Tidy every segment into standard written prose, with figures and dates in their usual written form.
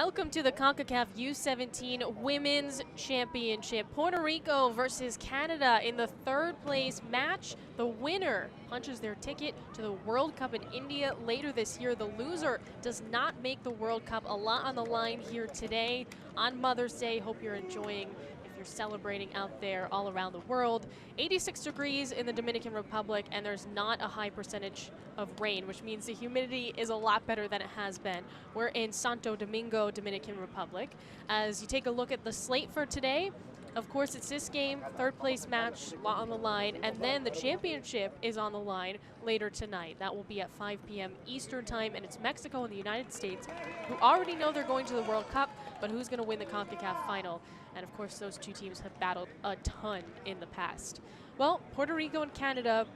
Welcome to the Concacaf U-17 Women's Championship. Puerto Rico versus Canada in the third place match. The winner punches their ticket to the World Cup in India later this year. The loser does not make the World Cup. A lot on the line here today on Mother's Day. Hope you're enjoying if you're celebrating out there all around the world. 86 degrees in the Dominican Republic, and there's not a high percentage of rain, which means the humidity is a lot better than it has been. We're in Santo Domingo, Dominican Republic. As you take a look at the slate for today, of course, it's this game, third place match on the line, and then the championship is on the line later tonight. That will be at 5 p.m. Eastern time, and it's Mexico and the United States, who already know they're going to the World Cup, but who's going to win the CONCACAF final? And of course, those two teams have battled a ton in the past. Well, Puerto Rico and Canada,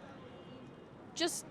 just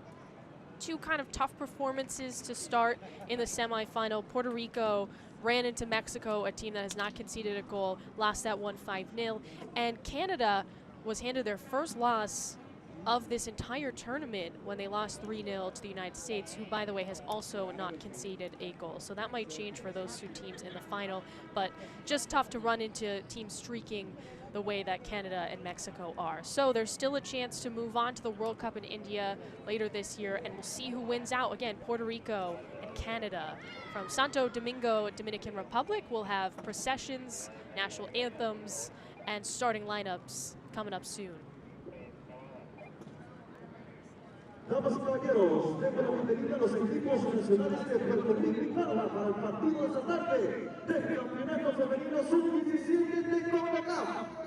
two kind of tough performances to start in the semifinal. Puerto Rico ran into Mexico, a team that has not conceded a goal, lost that one 5-0. And Canada was handed their first loss of this entire tournament when they lost 3-0 to the United States, who, by the way, has also not conceded a goal. So that might change for those two teams in the final, but just tough to run into teams streaking the way that Canada and Mexico are. So there's still a chance to move on to the World Cup in India later this year, and we'll see who wins out. Again, Puerto Rico and Canada. From Santo Domingo, Dominican Republic, we'll have processions, national anthems, and starting lineups coming up soon. Damas y caballeros, déjenme bienvenida a los equipos nacionales de Puerto Rico y Canadá para el partido de esta tarde del Campeonato Femenino Sub-17 de Concacaf.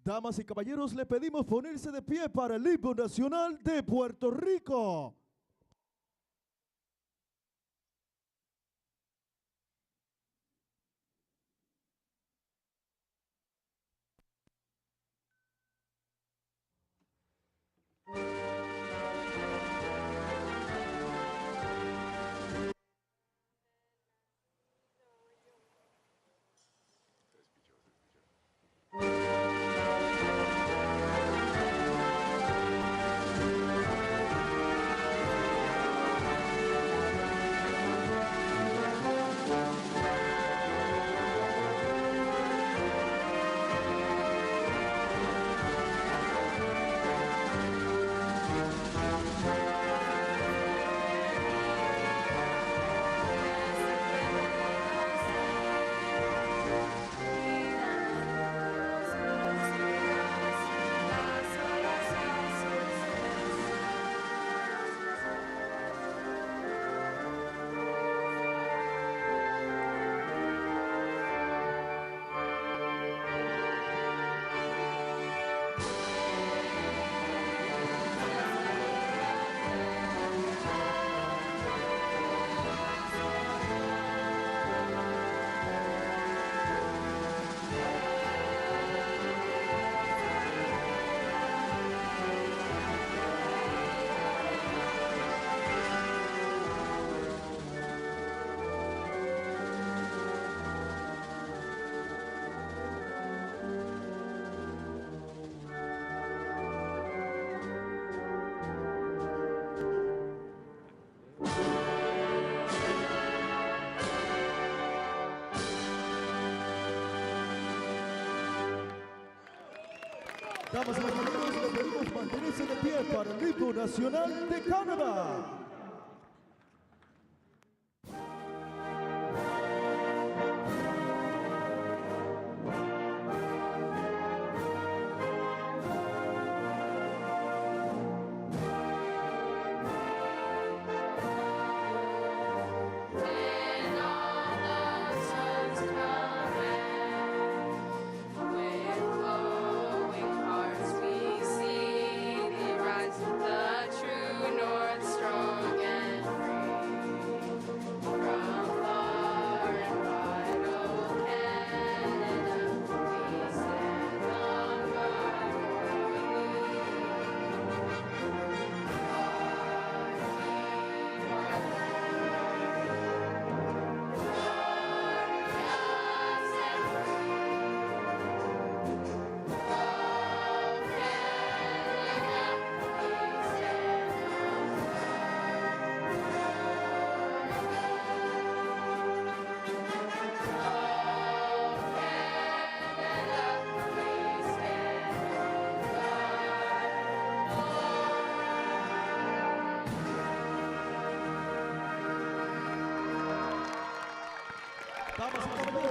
Damas y caballeros, le pedimos ponerse de pie para el himno nacional de Puerto Rico. Damas y caballeros, le pedimos mantenerse de pie para el himno nacional de Canadá.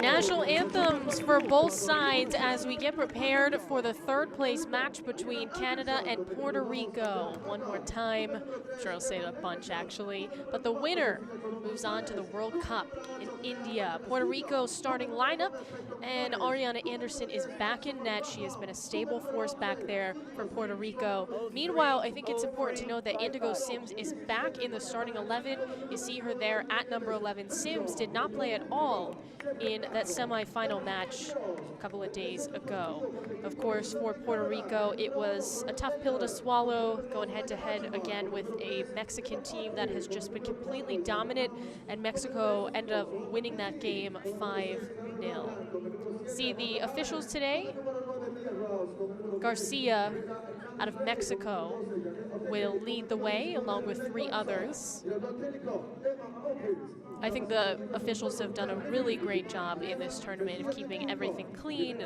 National anthems for both sides as we get prepared for the third place match between Canada and Puerto Rico. One more time, I'm sure I'll say it a bunch actually, but the winner moves on to the World Cup in India. Puerto Rico starting lineup, and Ariana Anderson is back in net. She has been a stable force back there for Puerto Rico. Meanwhile, I think it's important to note that Indigo Sims is back in the starting 11. You see her there at number 11. Sims did not play at all in that semi-final match a couple of days ago. Of course, for Puerto Rico, it was a tough pill to swallow, going head-to-head again with a Mexican team that has just been completely dominant, and Mexico ended up winning that game 5-0. See the officials today. Garcia out of Mexico will lead the way along with 3 others. I think the officials have done a really great job in this tournament of keeping everything clean.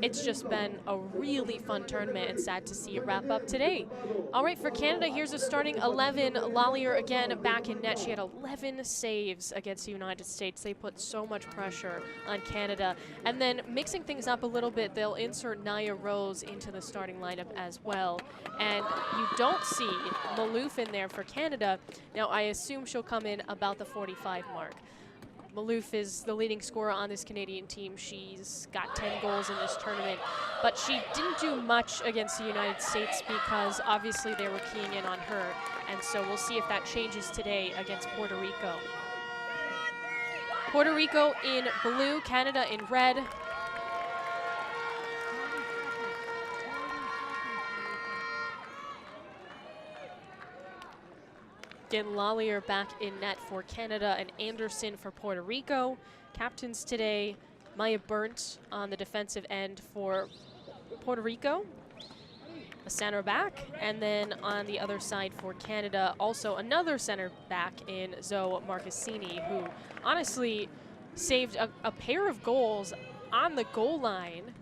It's just been a really fun tournament, and sad to see it wrap up today. All right, for Canada, here's a starting 11. Lallier again back in net. She had 11 saves against the United States. They put so much pressure on Canada. And then mixing things up a little bit, they'll insert Nia Rose into the starting lineup as well. And you don't see Maloof in there for Canada. Now, I assume she'll come in about the 45 mark. Maloof is the leading scorer on this Canadian team. She's got 10 goals in this tournament, but she didn't do much against the United States because obviously they were keying in on her, and so we'll see if that changes today against Puerto Rico. Puerto Rico in blue, Canada in red. Again, Lallier back in net for Canada and Anderson for Puerto Rico. Captains today, Maya Burnt on the defensive end for Puerto Rico, a center back, and then on the other side for Canada, also another center back in Zoe Marcassini, who honestly saved a pair of goals on the goal line.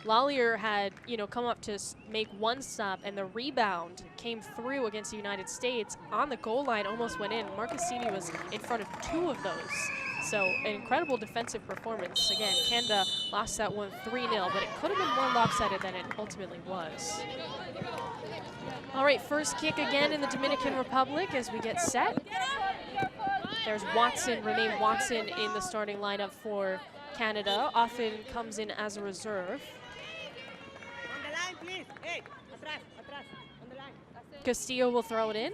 Lallier had, come up to make one stop, and the rebound came through against the United States on the goal line, almost went in. Marcassini was in front of 2 of those. So an incredible defensive performance. Again, Canada lost that one 3-0, but it could have been more lopsided than it ultimately was. All right, first kick again in the Dominican Republic as we get set. There's Watson, Renee Watson in the starting lineup for Canada. Often comes in as a reserve. Castillo will throw it in.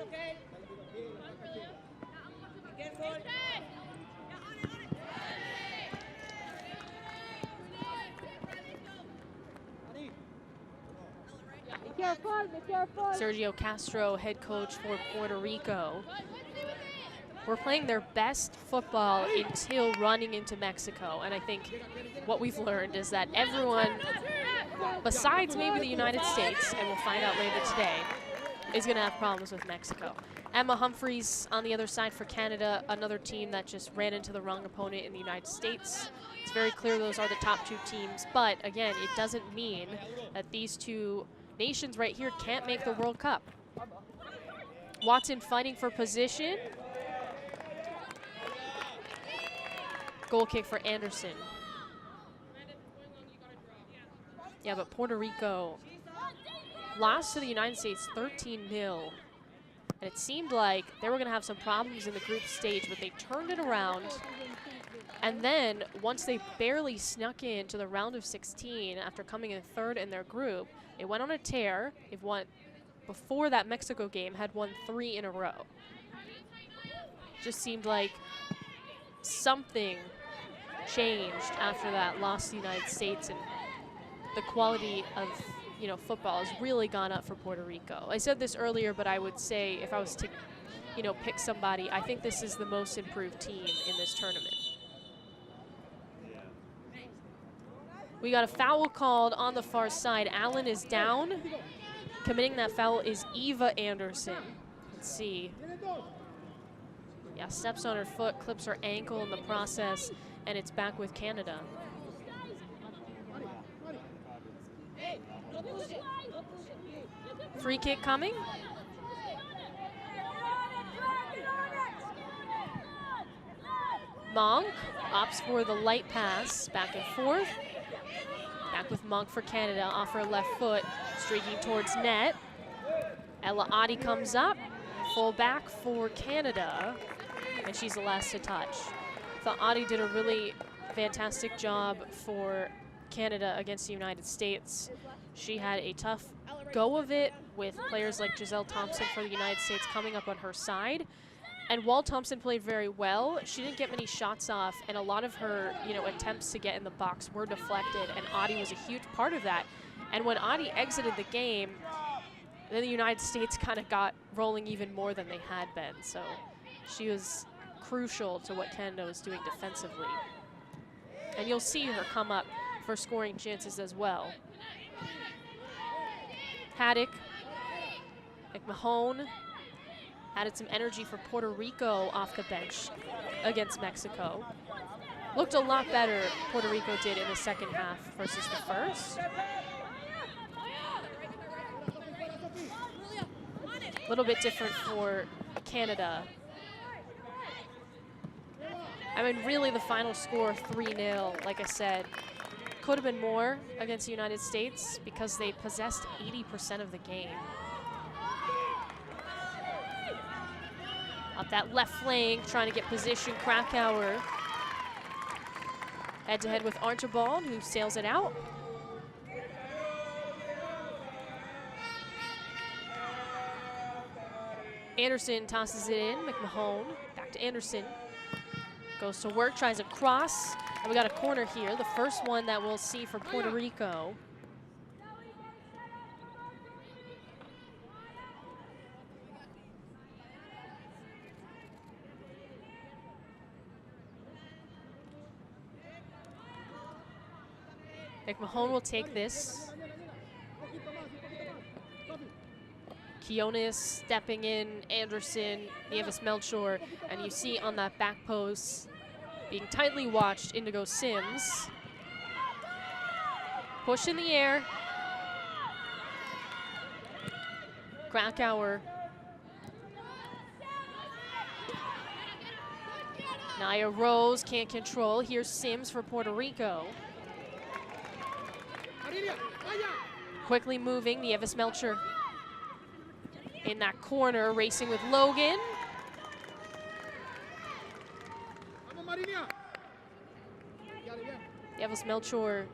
Sergio Castro, head coach for Puerto Rico. We're playing their best football until running into Mexico, and I think what we've learned is that everyone, besides maybe the United States, and we'll find out later today, is going to have problems with Mexico. Emma Humphreys on the other side for Canada, another team that just ran into the wrong opponent in the United States. It's very clear those are the top 2 teams, but again, it doesn't mean that these 2 nations right here can't make the World Cup. Watson fighting for position. Goal kick for Anderson. Yeah, but Puerto Rico lost to the United States 13-0. And it seemed like they were going to have some problems in the group stage, but they turned it around. And then once they barely snuck into the round of 16 after coming in 3rd in their group, they went on a tear. They've won, before that Mexico game, had won 3 in a row. Just seemed like something changed after that loss to the United States, and the quality of football has really gone up for Puerto Rico. I said this earlier, but I would say if I was to, pick somebody, I think this is the most improved team in this tournament. We got a foul called on the far side. Allen is down. Committing that foul is Eva Anderson. Let's see. Yeah, steps on her foot, clips her ankle in the process, and it's back with Canada. Free kick coming. Monk opts for the light pass, back and forth. Back with Monk for Canada, off her left foot, streaking towards net. Ella Adi comes up, full back for Canada, and she's the last to touch. Thought Adi did a really fantastic job for Canada against the United States. She had a tough go of it with players like Giselle Thompson for the United States coming up on her side. And while Thompson played very well, she didn't get many shots off, and a lot of her, attempts to get in the box were deflected, and Adi was a huge part of that. And when Adi exited the game, then the United States kind of got rolling even more than they had been. So she was crucial to what Canada was doing defensively. And you'll see her come up for scoring chances as well. Haddock, McMahon added some energy for Puerto Rico off the bench against Mexico. Looked a lot better, Puerto Rico did in the second half versus the first. A little bit different for Canada. I mean, really the final score, 3-0, like I said, could have been more against the United States because they possessed 80% of the game. Up that left flank, trying to get position, Krakauer. Head-to-head with Archibald, who sails it out. Anderson tosses it in, McMahon, back to Anderson. Goes to work, tries a cross, and we got a corner here, the first one that we'll see for Puerto Rico. McMahon will take this. Quiones stepping in, Anderson, Nieves Melchor, and you see on that back post, being tightly watched, Indigo Sims. Push in the air. Krakauer. Naya Rose can't control. Here's Sims for Puerto Rico. Quickly moving, Nieves Melchor in that corner, racing with Logan. Nieves Melchor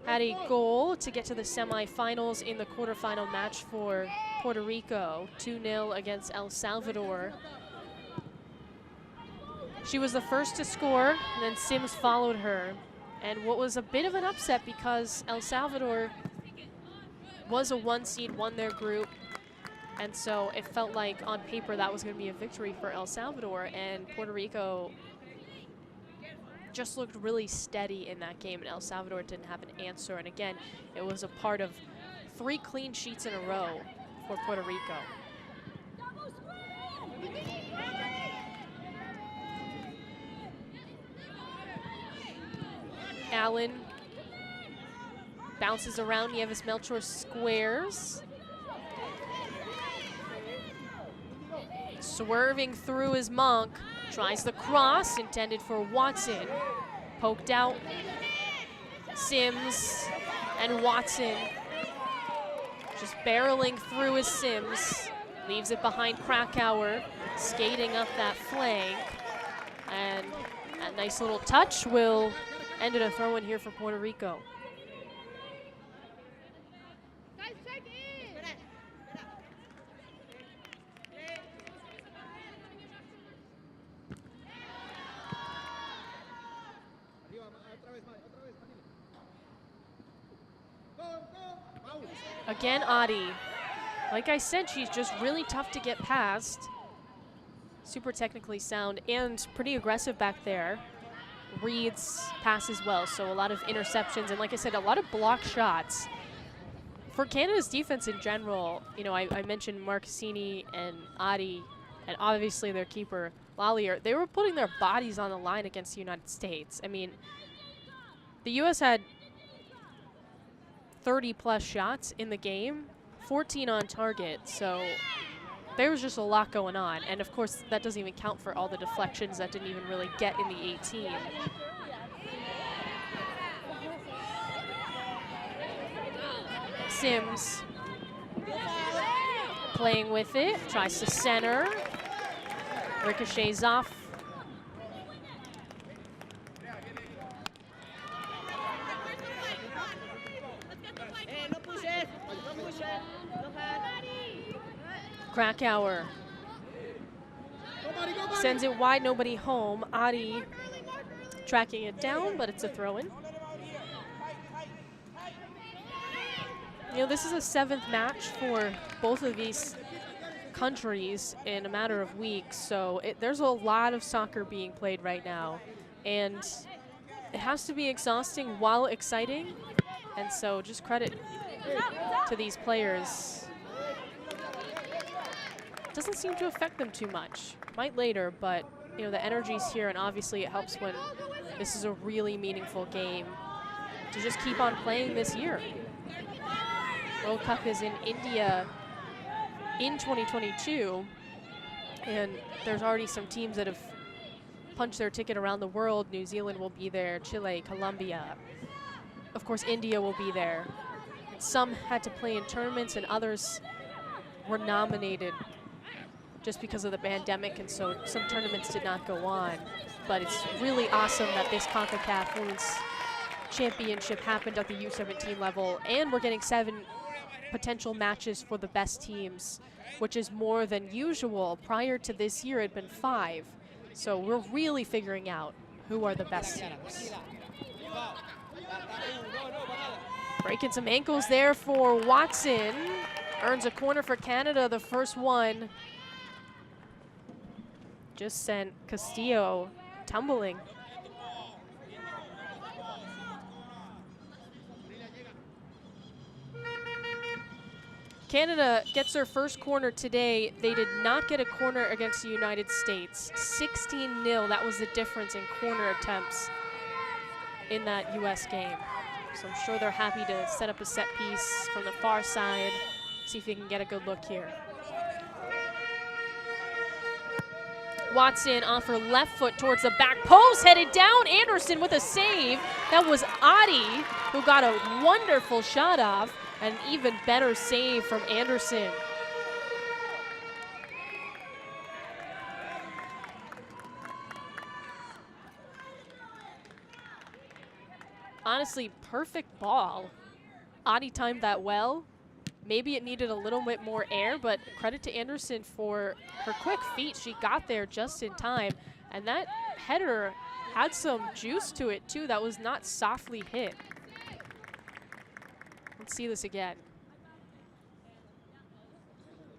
had a goal to get to the semifinals in the quarterfinal match for Puerto Rico, 2-0 against El Salvador. She was the first to score, and then Sims followed her. And what was a bit of an upset because El Salvador was a 1 seed, won their group. And so it felt like on paper that was going to be a victory for El Salvador. And Puerto Rico just looked really steady in that game, and El Salvador didn't have an answer. And again, it was a part of 3 clean sheets in a row for Puerto Rico. Allen bounces around. Nieves Melchor squares. Swerving through his Monk. Tries the cross intended for Watson. Poked out. Sims and Watson just barreling through his Sims. Leaves it behind Krakauer, skating up that flank. And that nice little touch will end in a throw-in here for Puerto Rico. Again, Adi. Like I said, she's just really tough to get past. Super technically sound and pretty aggressive back there. Reads passes well, so a lot of interceptions. And like I said, a lot of block shots. For Canada's defense in general, you know, I mentioned Marcassini and Adi, and obviously their keeper, Lallier. They were putting their bodies on the line against the United States. I mean, the U.S. had 30-plus shots in the game, 14 on target, so there was just a lot going on. And of course, that doesn't even count for all the deflections that didn't even really get in the 18. Sims playing with it, tries to center, ricochets off. Krakauer sends it wide, nobody home. Adi tracking it down, but it's a throw-in. You know, this is a 7th match for both of these countries in a matter of weeks, so there's a lot of soccer being played right now, and it has to be exhausting while exciting, and so just credit to these players. Doesn't seem to affect them too much. Might later, but you know, the energy's here, and obviously it helps when this is a really meaningful game to just keep on playing this year. World Cup is in India in 2022, and there's already some teams that have punched their ticket around the world. New Zealand will be there, Chile, Colombia. Of course, India will be there. Some had to play in tournaments, and others were nominated just because of the pandemic, and so some tournaments did not go on. But it's really awesome that this Concacaf Women's Championship happened at the U-17 level, and we're getting 7 potential matches for the best teams, which is more than usual. Prior to this year, it had been 5. So we're really figuring out who are the best teams. Breaking some ankles there for Watson. Earns a corner for Canada, the first one. Just sent Castillo tumbling. Canada gets their first corner today. They did not get a corner against the United States. 16-0, that was the difference in corner attempts in that U.S. game. So I'm sure they're happy to set up a set piece from the far side, see if they can get a good look here. Watson off her left foot towards the back post, headed down. Anderson with a save. That was Adi, who got a wonderful shot off. An even better save from Anderson. Honestly, perfect ball. Adi timed that well. Maybe it needed a little bit more air, but credit to Anderson for her quick feet. She got there just in time, and that header had some juice to it too. That was not softly hit. Let's see this again.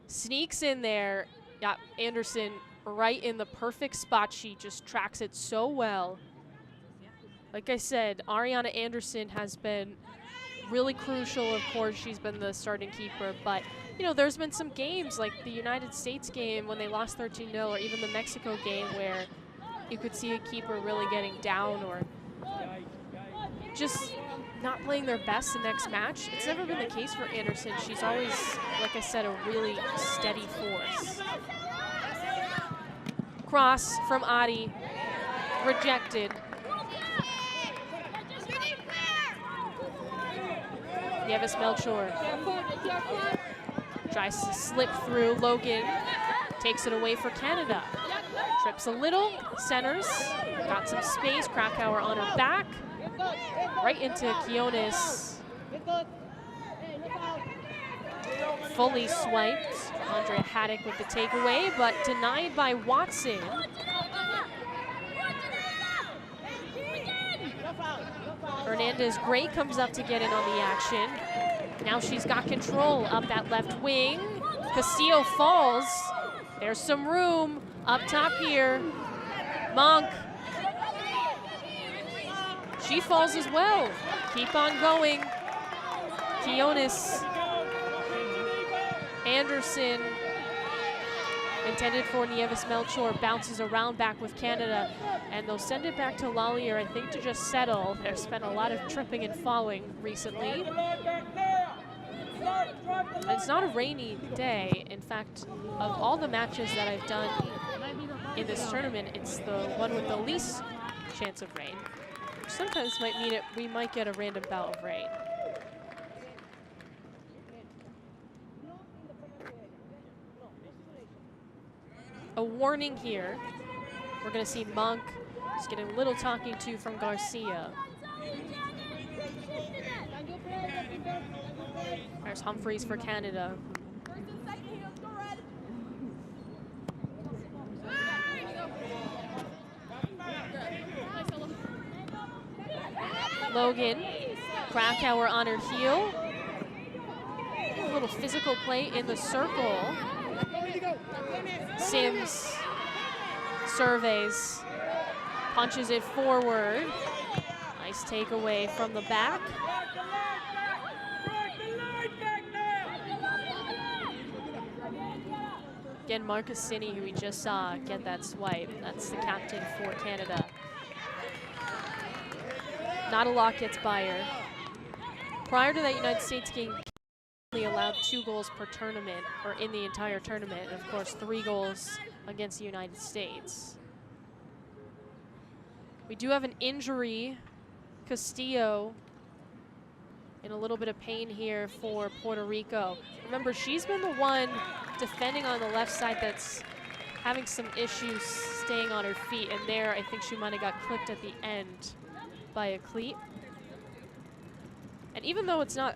Sneaks in there. Got Anderson right in the perfect spot. She just tracks it so well. Like I said, Ariana Anderson has been really crucial. Of course, she's been the starting keeper, but you know, there's been some games like the United States game when they lost 13-0, or even the Mexico game where you could see a keeper really getting down or just not playing their best the next match. It's never been the case for Anderson. She's always, like I said, a really steady force. Cross from Adi, rejected. Nieves Melchor tries to slip through. Logan takes it away for Canada. Trips a little, centers, got some space. Krakauer on her back, right into Quiones. Fully swiped. Andrea Haddock with the takeaway, but denied by Watson. Hernandez-Gray comes up to get in on the action. Now she's got control up that left wing. Castillo falls. There's some room up top here. Monk. She falls as well. Keep on going. Quiones. Anderson, intended for Nieves Melchor, bounces around back with Canada, and they'll send it back to Lallier, I think, to just settle. There's been a lot of tripping and falling recently. And it's not a rainy day. In fact, of all the matches that I've done in this tournament, it's the one with the least chance of rain. Which sometimes might mean we might get a random bout of rain. A warning here. We're going to see Monk just getting a little talking to from Garcia. There's Humphreys for Canada. Logan, Krakauer on her heel. A little physical play in the circle. Sims surveys, punches it forward. Nice takeaway from the back. Again, Marcassini, who we just saw get that swipe. That's the captain for Canada. Not a lot gets by her. Prior to that United States game, only allowed 2 goals per tournament, or in the entire tournament, and of course 3 goals against the United States. We do have an injury. Castillo in a little bit of pain here for Puerto Rico. Remember, she's been the one defending on the left side that's having some issues staying on her feet, and there I think she might have got clipped at the end by a cleat. And even though it's not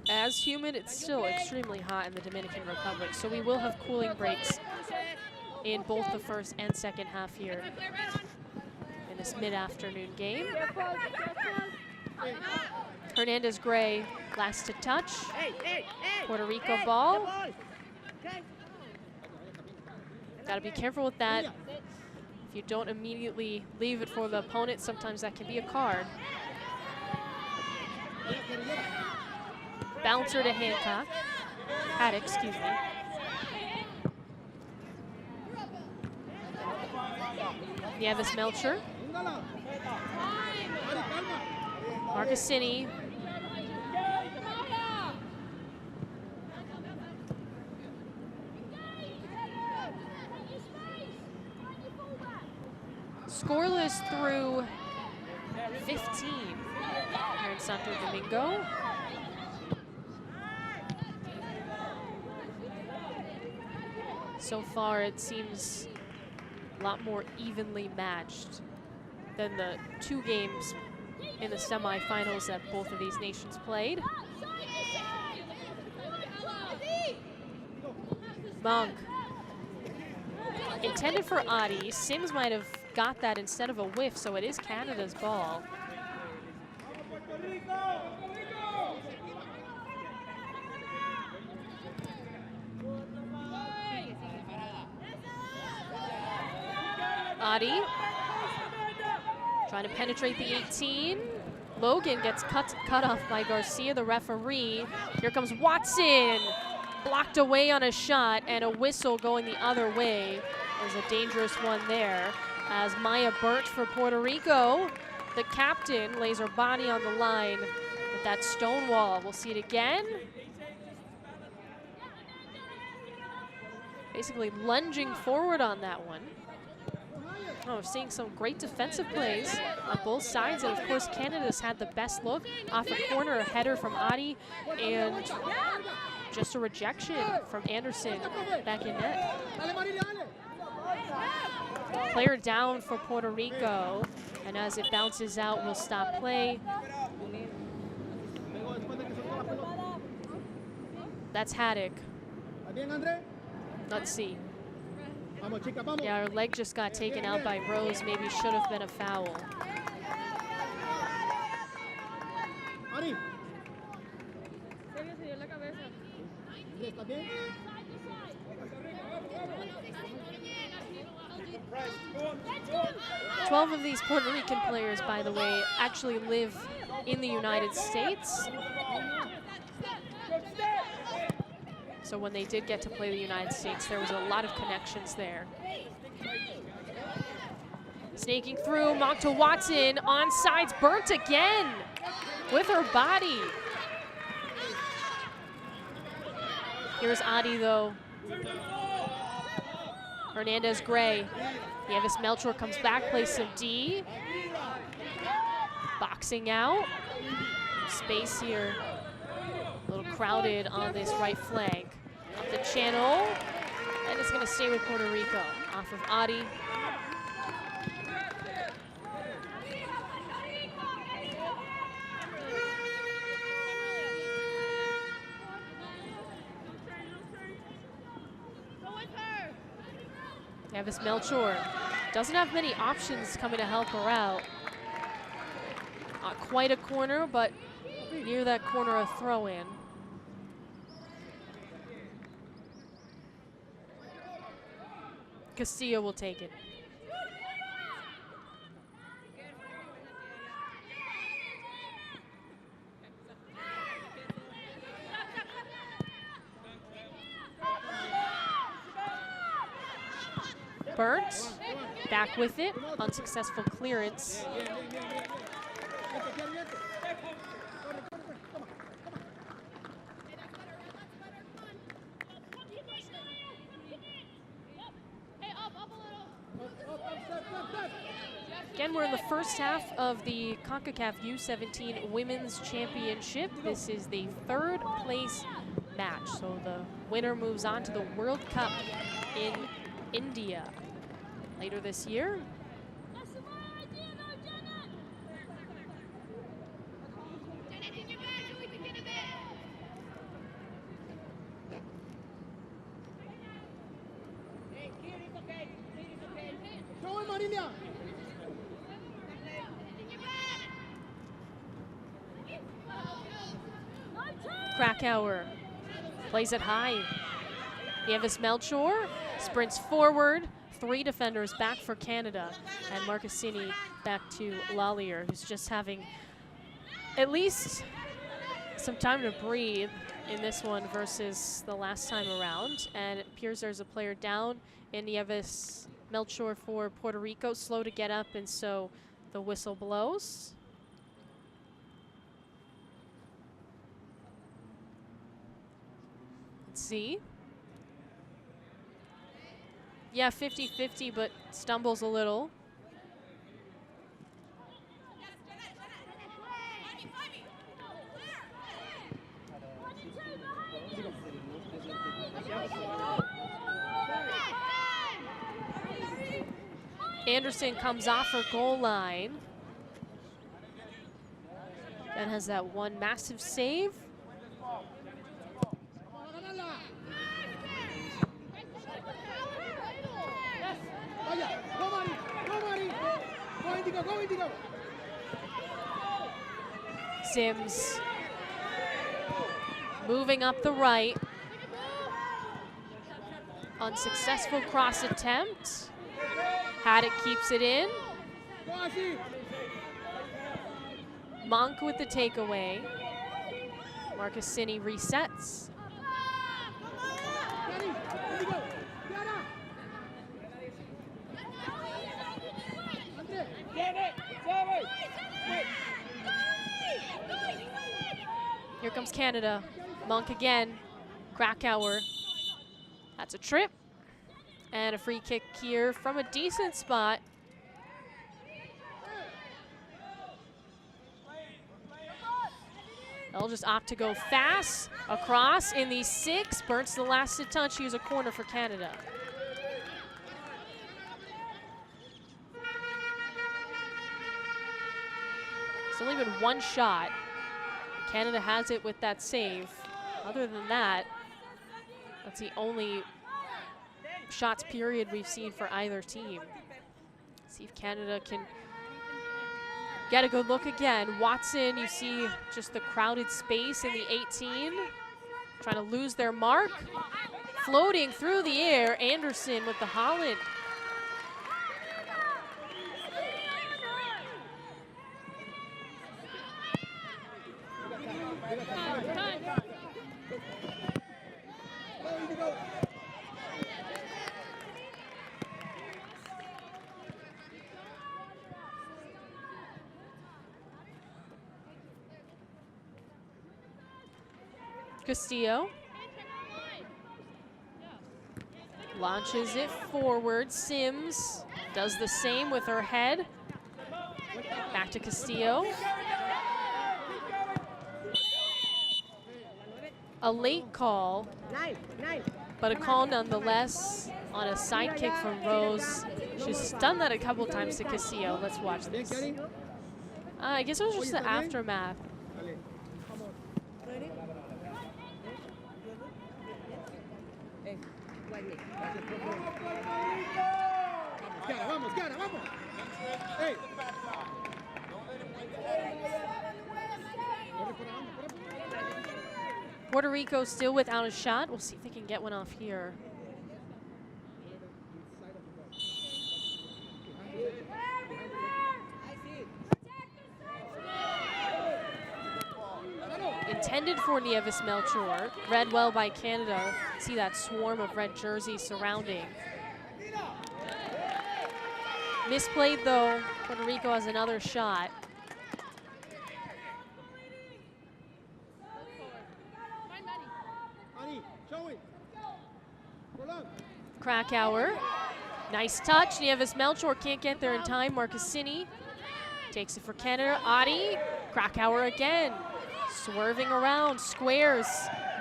as humid, it's still extremely hot in the Dominican Republic, so we will have cooling breaks in both the first and second half here in this mid-afternoon game. Hernandez-Gray last to touch. Puerto Rico ball. Got to be careful with that. If you don't immediately leave it for the opponent, sometimes that can be a card. Bouncer to Hancock. Haddock, excuse me. Nieves Melchor. Marcassini. Scoreless through 15 here in Santo Domingo. So far, it seems a lot more evenly matched than the 2 games in the semifinals that both of these nations played. Monk. Intended for Adi. Sims might have got that instead of a whiff, so it is Canada's ball. Adi trying to penetrate the 18. Logan gets cut off by Garcia, the referee. Here comes Watson. blocked away on a shot, and a whistle going the other way. There's a dangerous one there as Maya Burt for Puerto Rico, the captain, lays her body on the line with that stone wall. We'll see it again. Basically lunging forward on that one. Oh, we're seeing some great defensive plays on both sides, and of course Canada's had the best look off a corner, a header from Adi, and just a rejection from Anderson back in net. Player down for Puerto Rico, and as it bounces out, we'll stop play. That's Haddock. Let's see. Yeah, her leg just got taken out by Rose. Maybe should have been a foul. 12 of these Puerto Rican players, by the way, actually live in the United States. So when they did get to play the United States, there was a lot of connections there. Snaking through, mock to Watson, onsides, burnt again with her body. Here's Adi though. Hernandez Gray. Nieves Melchor comes back, plays some D. Boxing out. Space here. A little crowded on this right flank. Up the channel. And it's going to stay with Puerto Rico. Off of Adi. Nieves Melchor doesn't have many options coming to help her out. Not quite a corner, but near that corner, a throw-in. Castillo will take it. Burnt, back with it, unsuccessful clearance. Again, we're in the first half of the Concacaf U-17 Women's Championship. This is the third place match, so the winner moves on to the World Cup in India later this year. Krakauer plays it high. Nieves Melchor sprints forward. 3 defenders back for Canada, and Marcassini back to Lallier, who's just having at least some time to breathe in this one versus the last time around. And it appears there's a player down in Nieves Melchor for Puerto Rico, slow to get up, and so the whistle blows. Let's see. Yeah, 50-50, but stumbles a little. Anderson comes off her goal line. Then has that one massive save. Sims moving up the right. Unsuccessful cross attempt. Haddock keeps it in. Monk with the takeaway. Marcassini resets. Here comes Canada. Monk again. Krakauer. That's a trip. And a free kick here from a decent spot. They'll just opt to go fast across in the 6. Burns the last to touch. Use a corner for Canada. It's only been one shot. Canada has it with that save. Other than that, that's the only shots period we've seen for either team. See if Canada can get a good look again. Watson, you see just the crowded space in the 18. Trying to lose their mark. Floating through the air, Anderson with the Holland. Castillo launches it forward. Sims does the same with her head. Back to Castillo. A late call, but a call nonetheless on a side kick from Rose. She's done that a couple times to Castillo. Let's watch this. I guess it was just the aftermath. Puerto Rico still without a shot. We'll see if they can get one off here. Intended for Nieves Melchor. Read well by Canada. See that swarm of red jerseys surrounding. Misplayed though. Puerto Rico has another shot. Krakauer. Nice touch. Nieves Melchor can't get there in time. Marcassini takes it for Canada. Adi. Krakauer again. Swerving around. Squares.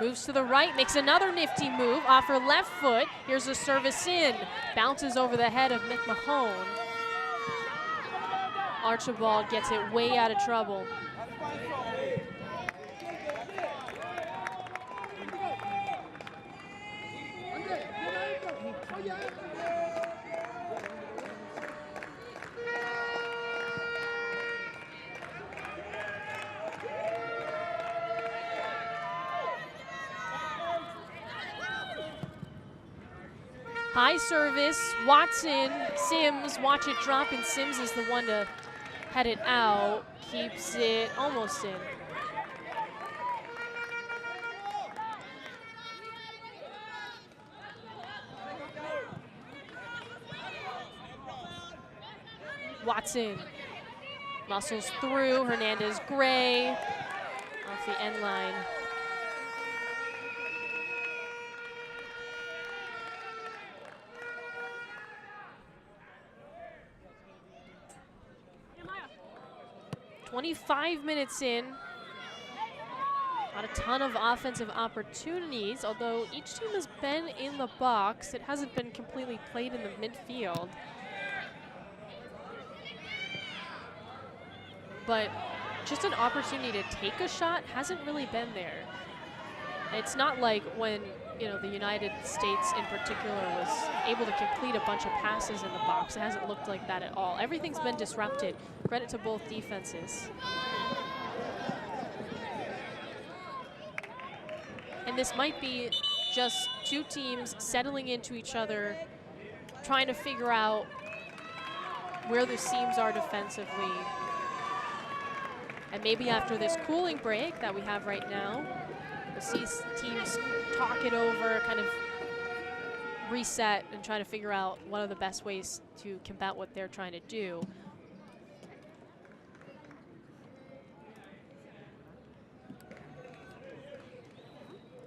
Moves to the right. Makes another nifty move off her left foot. Here's a service in. Bounces over the head of McMahon. Archibald gets it way out of trouble. High service, Watson, Sims, watch it drop, and Sims is the one to head it out. Keeps it almost in. Watson muscles through, Hernandez Gray off the end line. "25 minutes in, not a ton of offensive opportunities, although each team has been in the box. It hasn't been completely played in the midfield. But just an opportunity to take a shot hasn't really been there. It's not like when, you know, the United States in particular was able to complete a bunch of passes in the box. It hasn't looked like that at all. Everything's been disrupted. Credit to both defenses. And this might be just two teams settling into each other, trying to figure out where the seams are defensively. And maybe after this cooling break that we have right now, we'll see teams talk it over, kind of reset and try to figure out what are the best ways to combat what they're trying to do.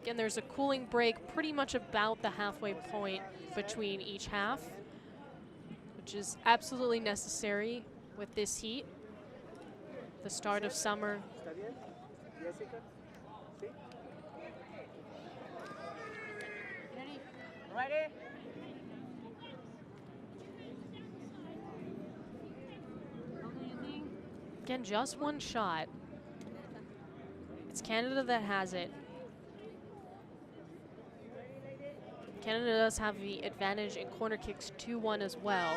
Again, there's a cooling break pretty much about the halfway point between each half, which is absolutely necessary with this heat, the start of summer. Ready? Again, just one shot. It's Canada that has it. Canada does have the advantage in corner kicks 2-1 as well.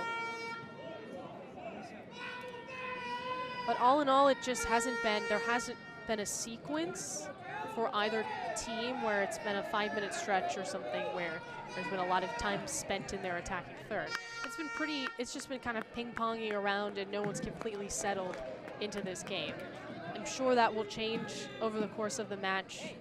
But all in all, it just there hasn't been a sequence for either team where it's been a 5-minute stretch or something where there's been a lot of time spent in their attacking third. It's just been kind of ping-ponging around and no one's completely settled into this game. I'm sure that will change over the course of the match.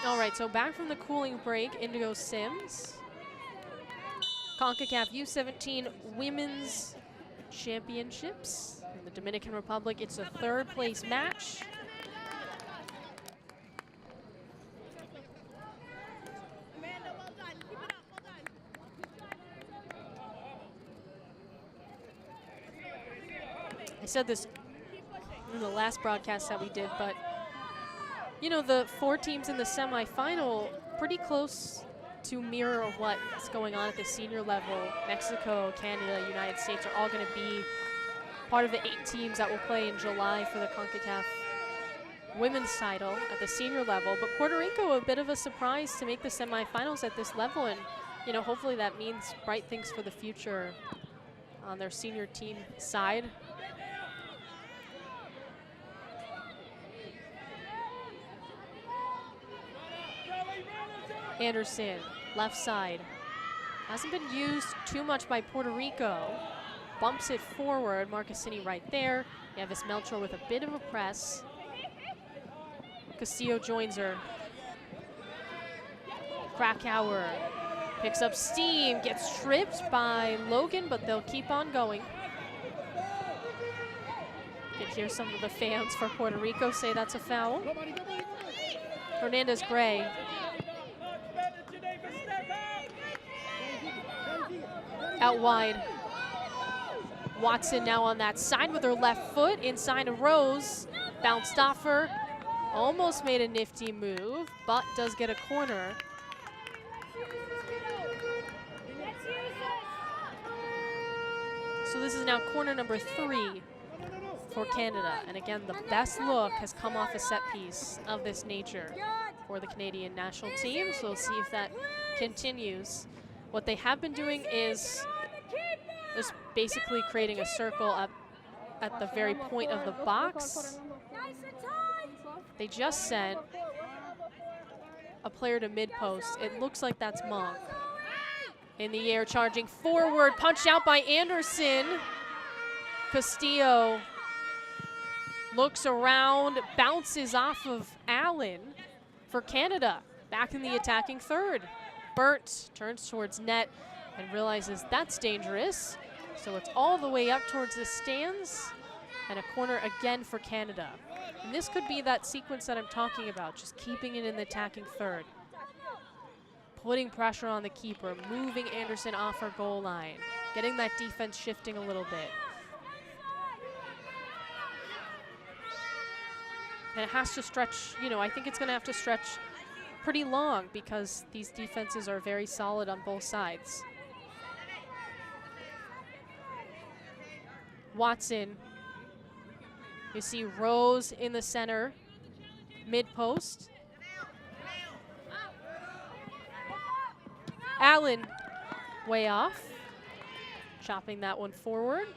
All right, so back from the cooling break, Indigo Sims. Concacaf U-17 Women's Championships in the Dominican Republic. It's a third-place match. I said this in the last broadcast that we did, but you know, the 4 teams in the semifinal pretty close to mirror what's going on at the senior level. Mexico, Canada, United States are all going to be part of the 8 teams that will play in July for the Concacaf women's title at the senior level. But Puerto Rico, a bit of a surprise to make the semifinals at this level, and you know, hopefully that means bright things for the future on their senior team side. Anderson, left side. Hasn't been used too much by Puerto Rico. Bumps it forward. Marcassini right there. Yavis Melchor with a bit of a press. Castillo joins her. Krakauer picks up steam, gets tripped by Logan, but they'll keep on going. You can hear some of the fans for Puerto Rico say that's a foul. Hernandez Gray. Out wide. Watson now on that side with her left foot inside of Rose. Bounced off her. Almost made a nifty move, but does get a corner. So this is now corner number 3 for Canada. And again, the best look has come off a set piece of this nature for the Canadian national team. So we'll see if that continues. What they have been doing is just basically creating a circle up at the very point of the box. They just sent a player to mid-post. It looks like that's Monk. In the air, charging forward, punched out by Anderson. Castillo looks around, bounces off of Allen for Canada. Back in the attacking third. Burt turns towards net and realizes that's dangerous. So it's all the way up towards the stands and a corner again for Canada. And this could be that sequence that I'm talking about, just keeping it in the attacking third. Putting pressure on the keeper, moving Anderson off her goal line, getting that defense shifting a little bit. And it has to stretch, you know, I think it's going to have to stretch pretty long because these defenses are very solid on both sides. Watson. You see Rose in the center, mid-post. Allen way off, chopping that one forward.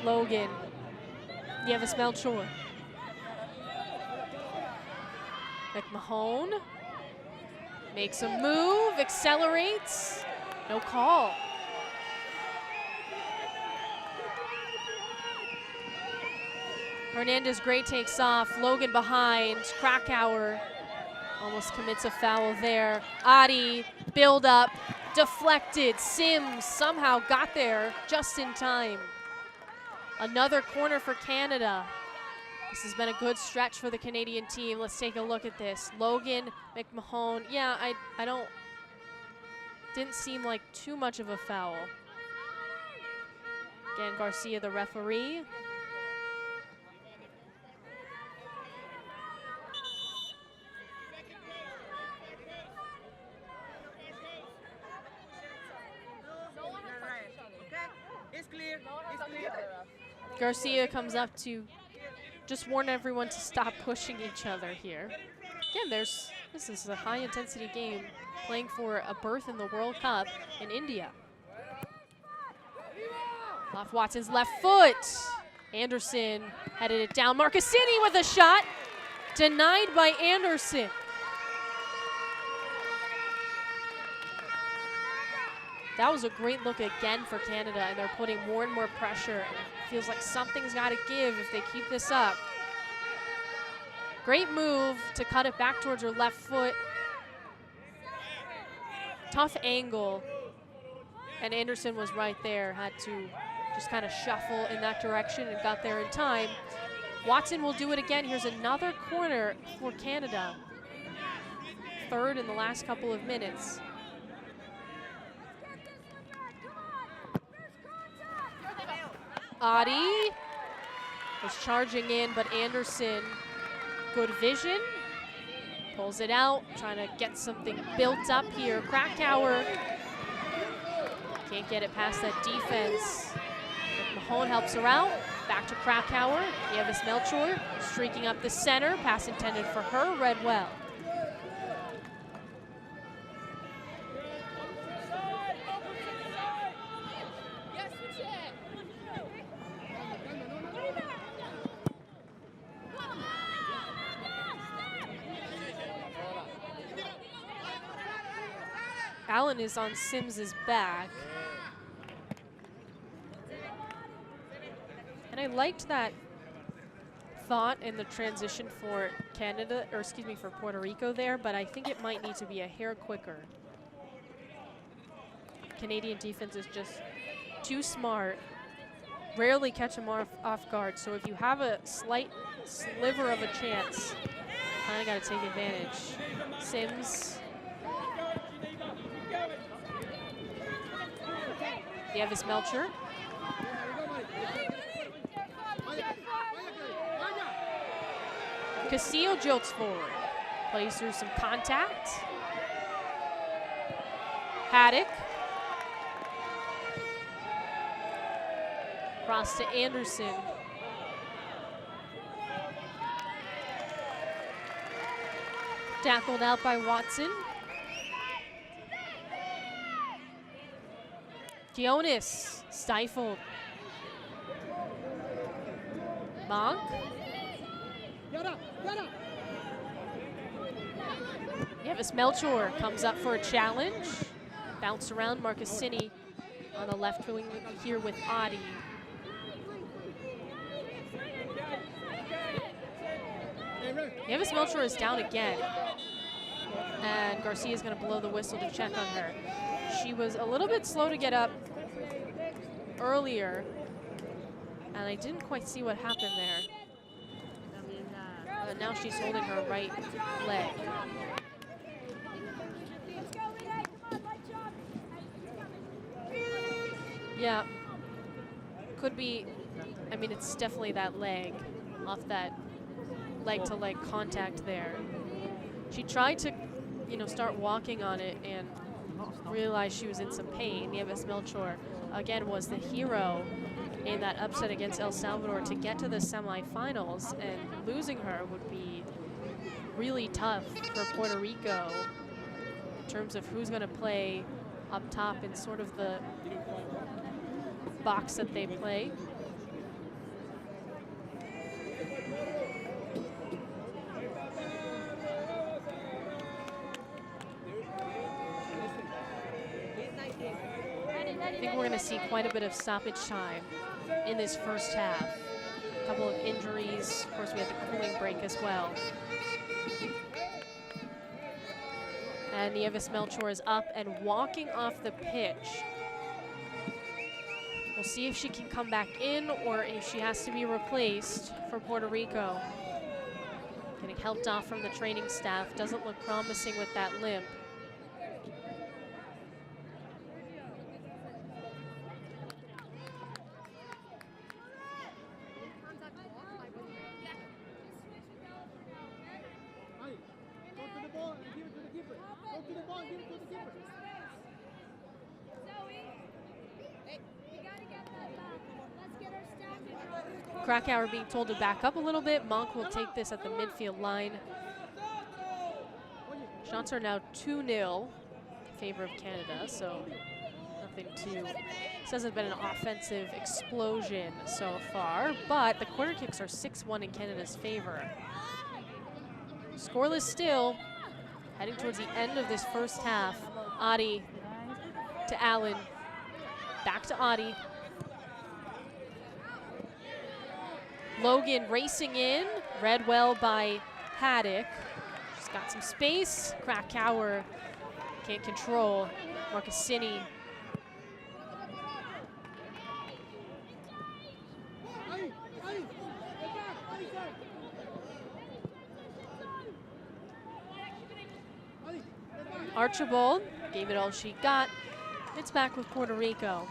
Logan. Nieves Melchor. McMahon makes a move, accelerates. No call. Hernandez Gray takes off. Logan behind. Krakauer almost commits a foul there. Adi, build up, deflected. Sims somehow got there just in time. Another corner for Canada. This has been a good stretch for the Canadian team. Let's take a look at this. Logan, McMahon. Yeah, didn't seem like too much of a foul. Again, Garcia, the referee. Garcia comes up to just warn everyone to stop pushing each other here. Again, this is a high-intensity game, playing for a berth in the World Cup in India. Off Watson's left foot. Anderson headed it down. Marcassini with a shot. Denied by Anderson. That was a great look again for Canada, and they're putting more and more pressure. It feels like something's got to give if they keep this up. Great move to cut it back towards her left foot. Tough angle. And Anderson was right there, had to just kind of shuffle in that direction and got there in time. Watson will do it again. Here's another corner for Canada. Third in the last couple of minutes. Adi was charging in, but Anderson, good vision, pulls it out, trying to get something built up here. Krakauer can't get it past that defense. Mahone helps her out. Back to Krakauer. Nieves Melchor streaking up the center. Pass intended for her, read well. Allen is on Sims's back. And I liked that thought in the transition for Canada, or excuse me, for Puerto Rico there, but I think it might need to be a hair quicker. Canadian defense is just too smart. Rarely catch them off guard, so if you have a slight sliver of a chance, kind of got to take advantage. Sims. Nieves Melchor. Castillo jolts forward, plays through some contact. Haddock. Cross to Anderson. Tackled out by Watson. Gionis stifled. Monk. Nieves Melchor comes up for a challenge. Bounce around. Marcassini on the left wing here with Adi. Nieves Melchor is down again. And Garcia is going to blow the whistle to check on her. She was a little bit slow to get up earlier, and I didn't quite see what happened there. Now she's holding her right leg. Yeah, could be, I mean, it's definitely that leg, off that leg-to-leg contact there. She tried to, start walking on it and realized she was in some pain. Nieves Melchor, again, was the hero in that upset against El Salvador to get to the semifinals, and losing her would be really tough for Puerto Rico in terms of who's going to play up top in sort of the box that they play. I think we're going to see quite a bit of stoppage time in this first half. A couple of injuries. Of course, we had the cooling break as well. And Nieves Melchor is up and walking off the pitch. We'll see if she can come back in or if she has to be replaced for Puerto Rico. Getting helped off from the training staff. Doesn't look promising with that limp. Krakauer being told to back up a little bit. Monk will take this at the midfield line. Shots are now 2-0 in favor of Canada, so nothing too. This hasn't been an offensive explosion so far, but the corner kicks are 6-1 in Canada's favor. Scoreless still, heading towards the end of this first half. Adi to Allen, back to Adi. Logan racing in, read well by Haddock. She's got some space. Krakauer can't control. Marcassini. Archibald gave it all she got. It's back with Puerto Rico.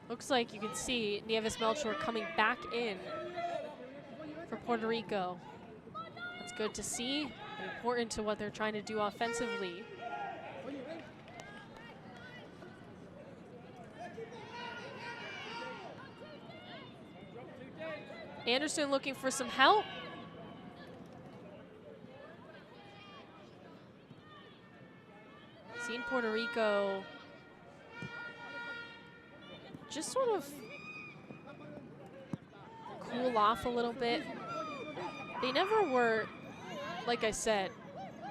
Looks like you can see Nieves Melchor coming back in for Puerto Rico. That's good to see, and important to what they're trying to do offensively. Anderson looking for some help. Seen Puerto Rico just sort of cool off a little bit. They never were, like I said,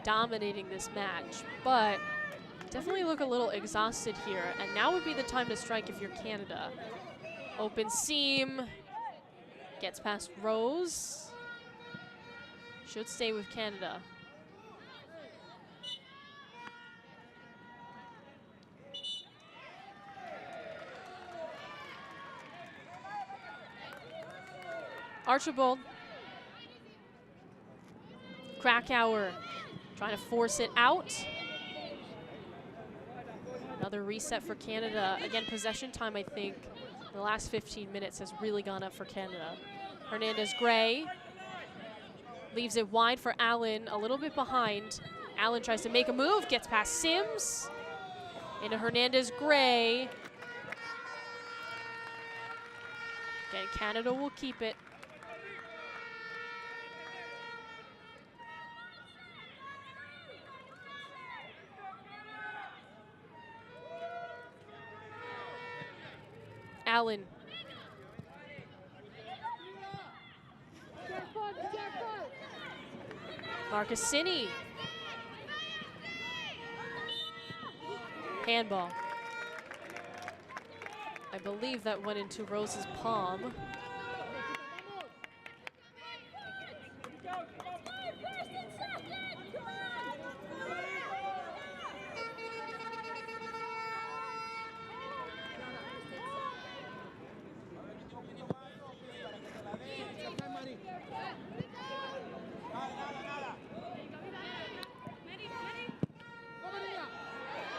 dominating this match, but definitely look a little exhausted here. And now would be the time to strike if you're Canada. Open seam, gets past Rose. Should stay with Canada. Archibald. Krakauer trying to force it out. Another reset for Canada. Again, possession time, I think, in the last 15 minutes has really gone up for Canada. Hernandez-Gray leaves it wide for Allen, a little bit behind. Allen tries to make a move, gets past Sims. Into Hernandez-Gray. Again, Canada will keep it. Allen. Marcassini. Handball. I believe that went into Rose's palm.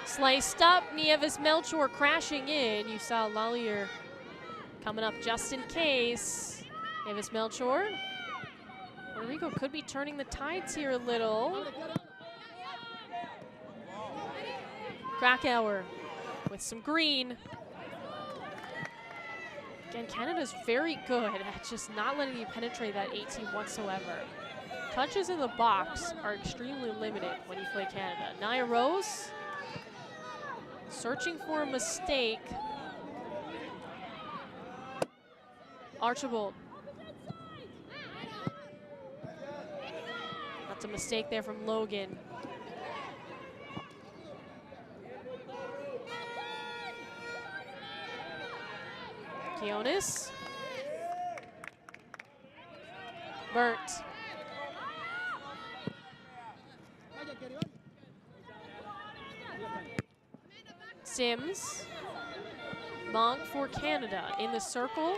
Sliced up, Nieves Melchor crashing in. You saw Lallier coming up just in case. Nieves Melchor. Puerto Rico could be turning the tides here a little. Krakauer with some green. Again, Canada's very good at just not letting you penetrate that 18 whatsoever. Touches in the box are extremely limited when you play Canada. Nia Rose. searching for a mistake. Archibald. That's a mistake there from Logan. Keonis. Burnt. Sims. Monk for Canada in the circle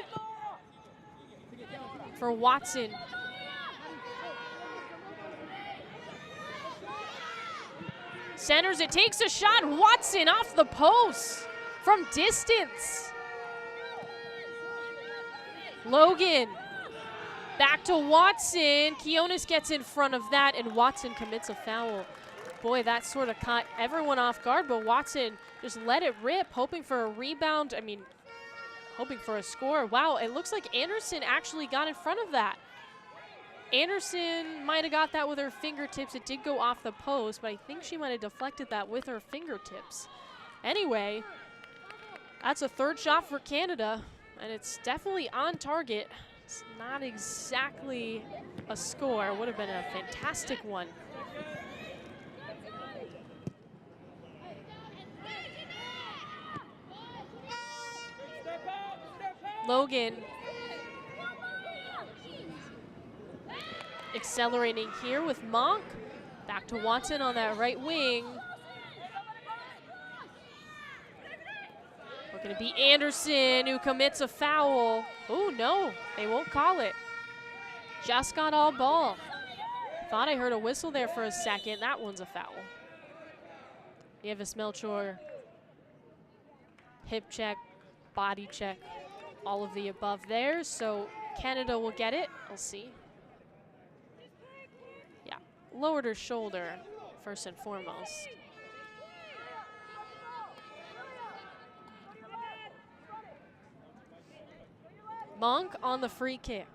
for Watson. Centers it, takes a shot. Watson off the post from distance. Logan back to Watson. Keonis gets in front of that, and Watson commits a foul. Boy, that sort of caught everyone off guard, but Watson just let it rip, hoping for a rebound. I mean, hoping for a score. Wow, it looks like Anderson actually got in front of that. Anderson might have got that with her fingertips. It did go off the post, but I think she might have deflected that with her fingertips. Anyway, that's a third shot for Canada, and it's definitely on target. It's not exactly a score. Would have been a fantastic one. Logan accelerating here with Monk. Back to Watson on that right wing. Looking to be Anderson, who commits a foul. Oh no, they won't call it. Just got all ball. Thought I heard a whistle there for a second. That one's a foul. Nieves Melchor, hip check, body check, all of the above there. So Canada will get it. We'll see. Yeah, lowered her shoulder first and foremost. Monk on the free kick.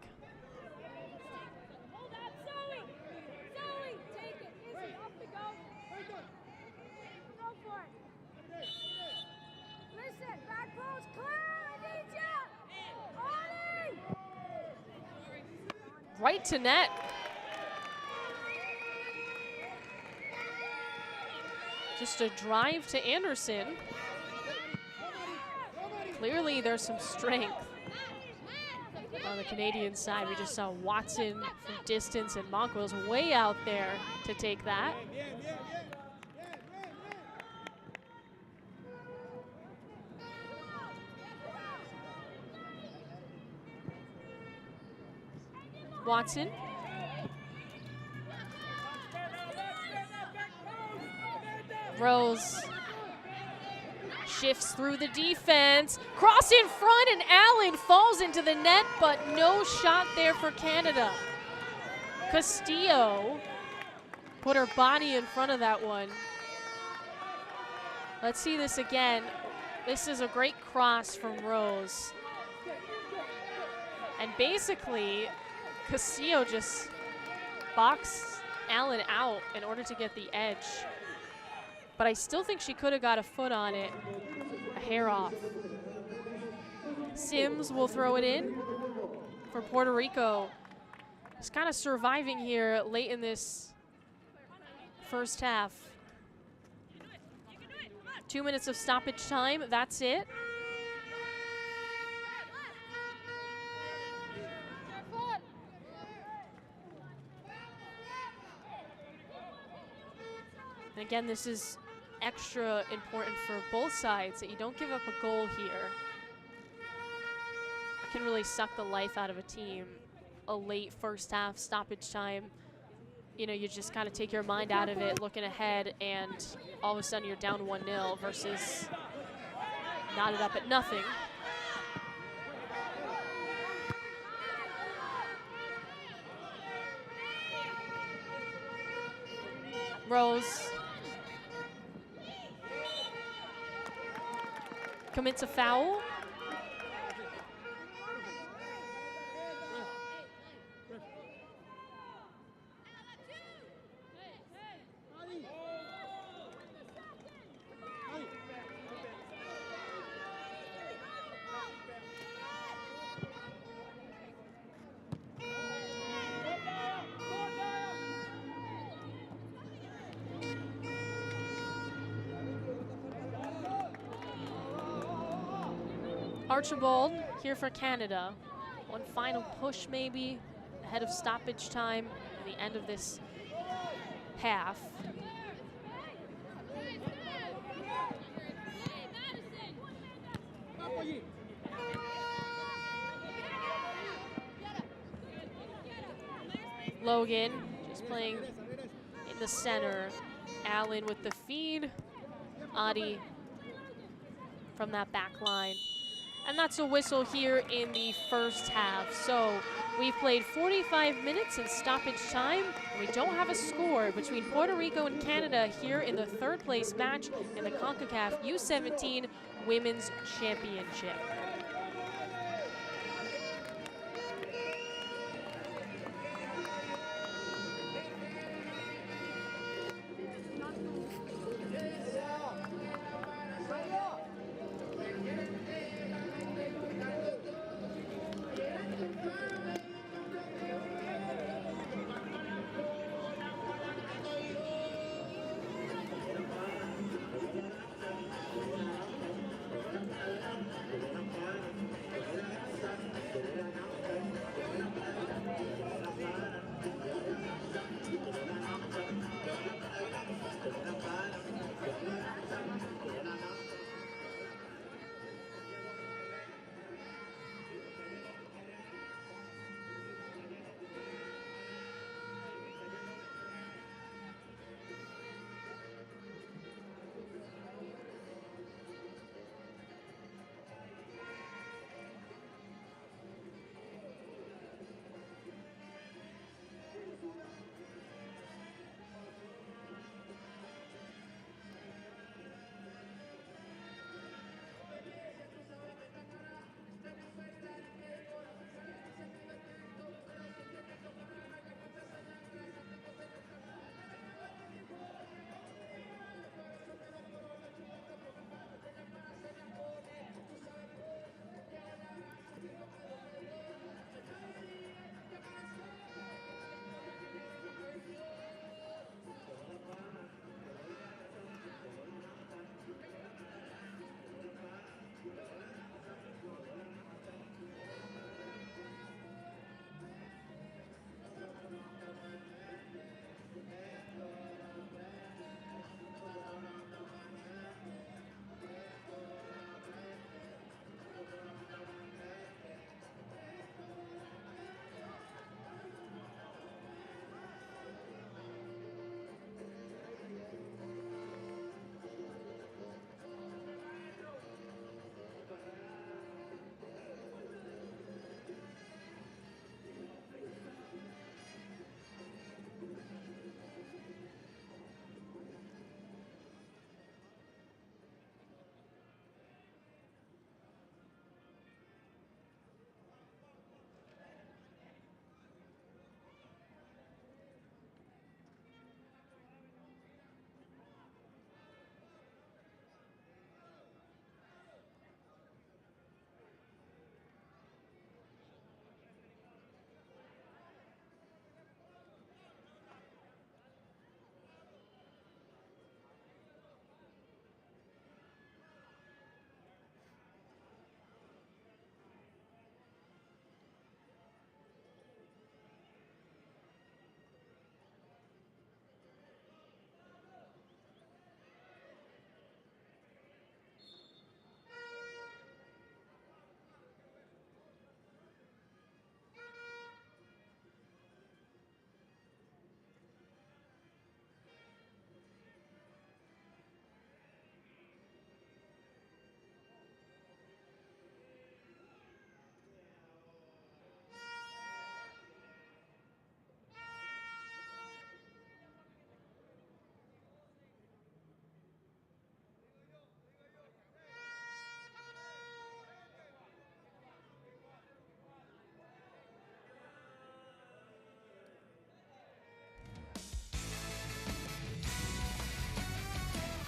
Right to net. Just a drive to Anderson. Clearly there's some strength on the Canadian side. We just saw Watson from distance, and Monk was way out there to take that. Watson. Rose shifts through the defense. Cross in front, and Allen falls into the net, but no shot there for Canada. Castillo put her body in front of that one. Let's see this again. This is a great cross from Rose. And basically, Castillo just boxed Allen out in order to get the edge. But I still think she could have got a foot on it, a hair off. Sims will throw it in for Puerto Rico. Just kind of surviving here late in this first half. 2 minutes of stoppage time, that's it. And again, this is extra important for both sides, that you don't give up a goal here. It can really suck the life out of a team. A late first half stoppage time, you know, you just kind of take your mind out of it, looking ahead, and all of a sudden you're down 1-0 versus knotted up at nothing. Rose commits a foul. Archibald here for Canada. One final push maybe ahead of stoppage time at the end of this half. Logan just playing in the center. Allen with the feed. Adi from that back line. And that's a whistle here in the first half. So we've played 45 minutes in stoppage time, and we don't have a score between Puerto Rico and Canada here in the third place match in the Concacaf U-17 Women's Championship.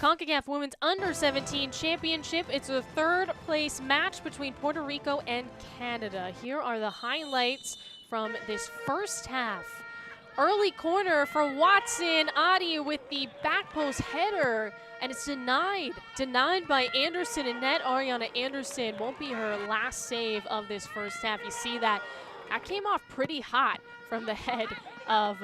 Concacaf Women's Under-17 Championship. It's a third place match between Puerto Rico and Canada. Here are the highlights from this first half Early corner for Watson. Adi with the back post header, and it's denied. Denied by Anderson in net. Ariana Anderson won't be her last save of this first half. You see that. That came off pretty hot from the head of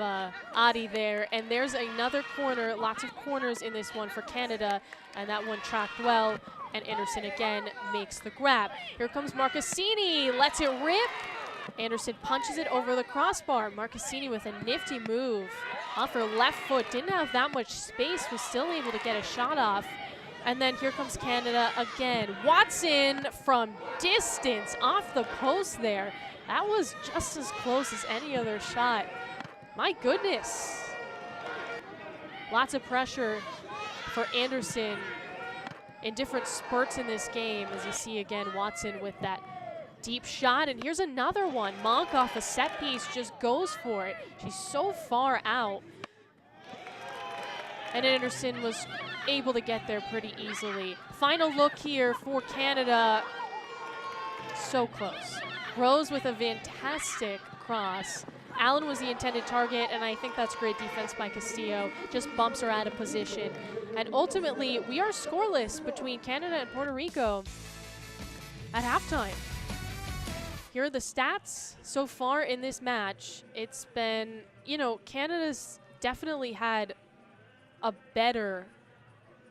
Adi there. And there's another corner. Lots of corners in this one for Canada, and that one tracked well. And Anderson again makes the grab. Here comes Marcassini, lets it rip. Anderson punches it over the crossbar. Marcassini with a nifty move off her left foot. Didn't have that much space, was still able to get a shot off. And then here comes Canada again. Watson from distance off the post there. That was just as close as any other shot. My goodness. Lots of pressure for Anderson in different spurts in this game, as you see again Watson with that deep shot. And here's another one. Monk off a set piece just goes for it. She's so far out. And Anderson was able to get there pretty easily. Final look here for Canada. So close. Rose with a fantastic cross. Allen was the intended target, and I think that's great defense by Castillo. Just bumps her out of position. And ultimately, we are scoreless between Canada and Puerto Rico at halftime. Here are the stats so far in this match. It's been, you know, Canada's definitely had a better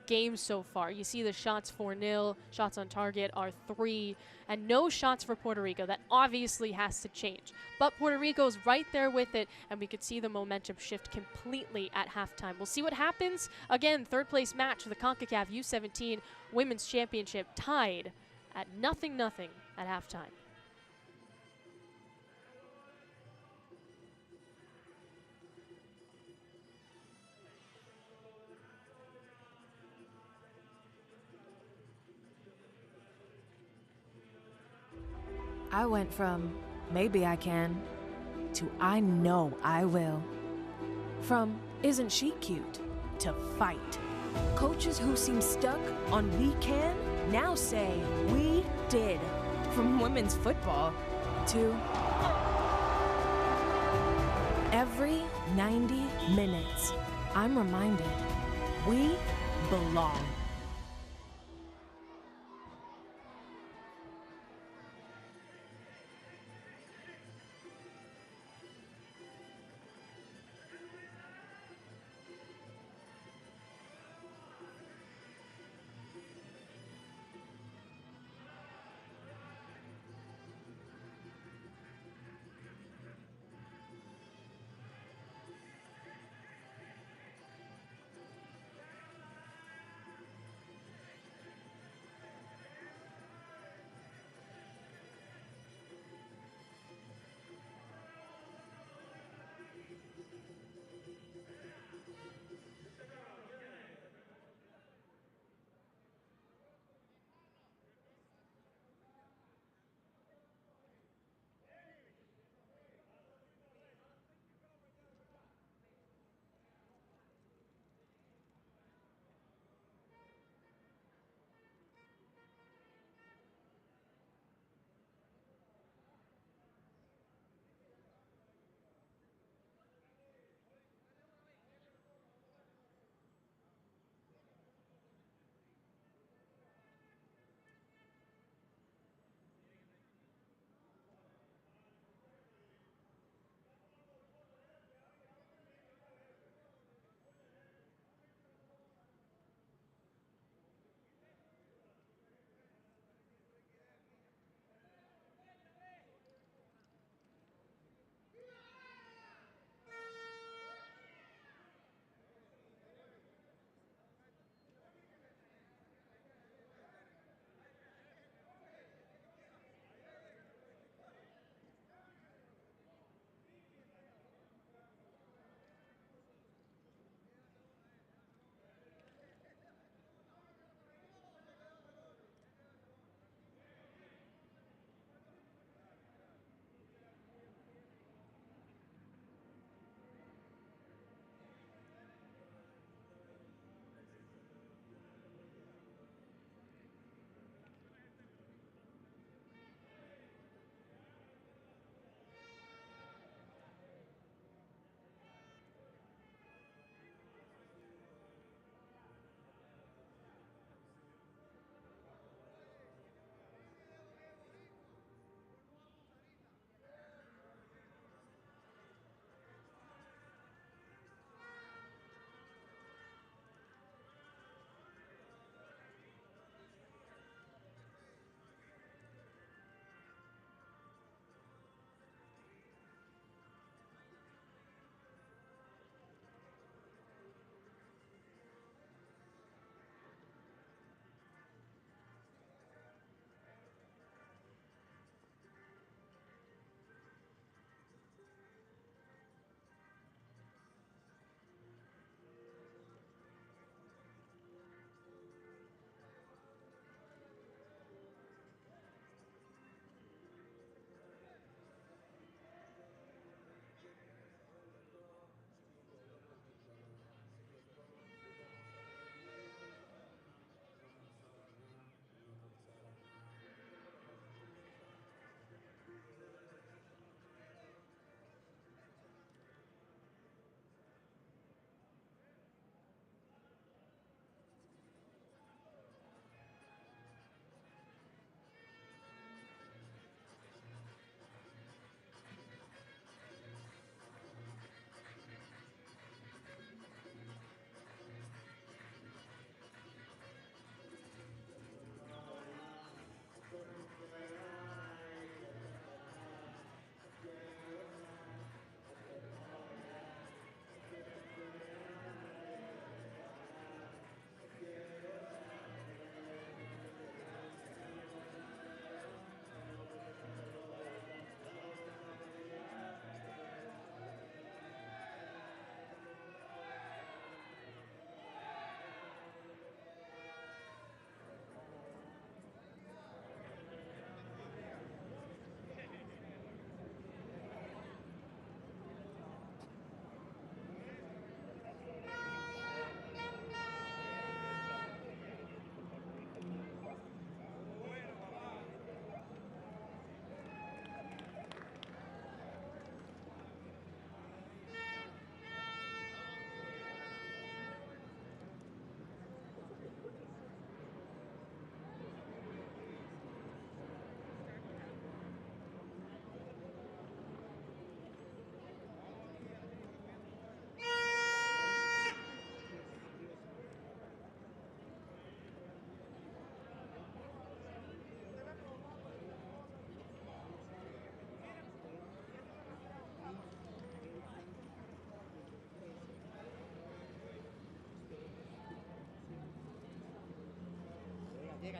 game so far. You see the shots 4-0, shots on target are 3, and no shots for Puerto Rico. That obviously has to change. But Puerto Rico's right there with it, and we could see the momentum shift completely at halftime. We'll see what happens. Again, third place match for the Concacaf U-17 Women's Championship, tied at 0-0 at halftime. I went from maybe I can to I know I will. From isn't she cute to fight. Coaches who seem stuck on we can now say we did. From women's football to every 90 minutes, I'm reminded we belong.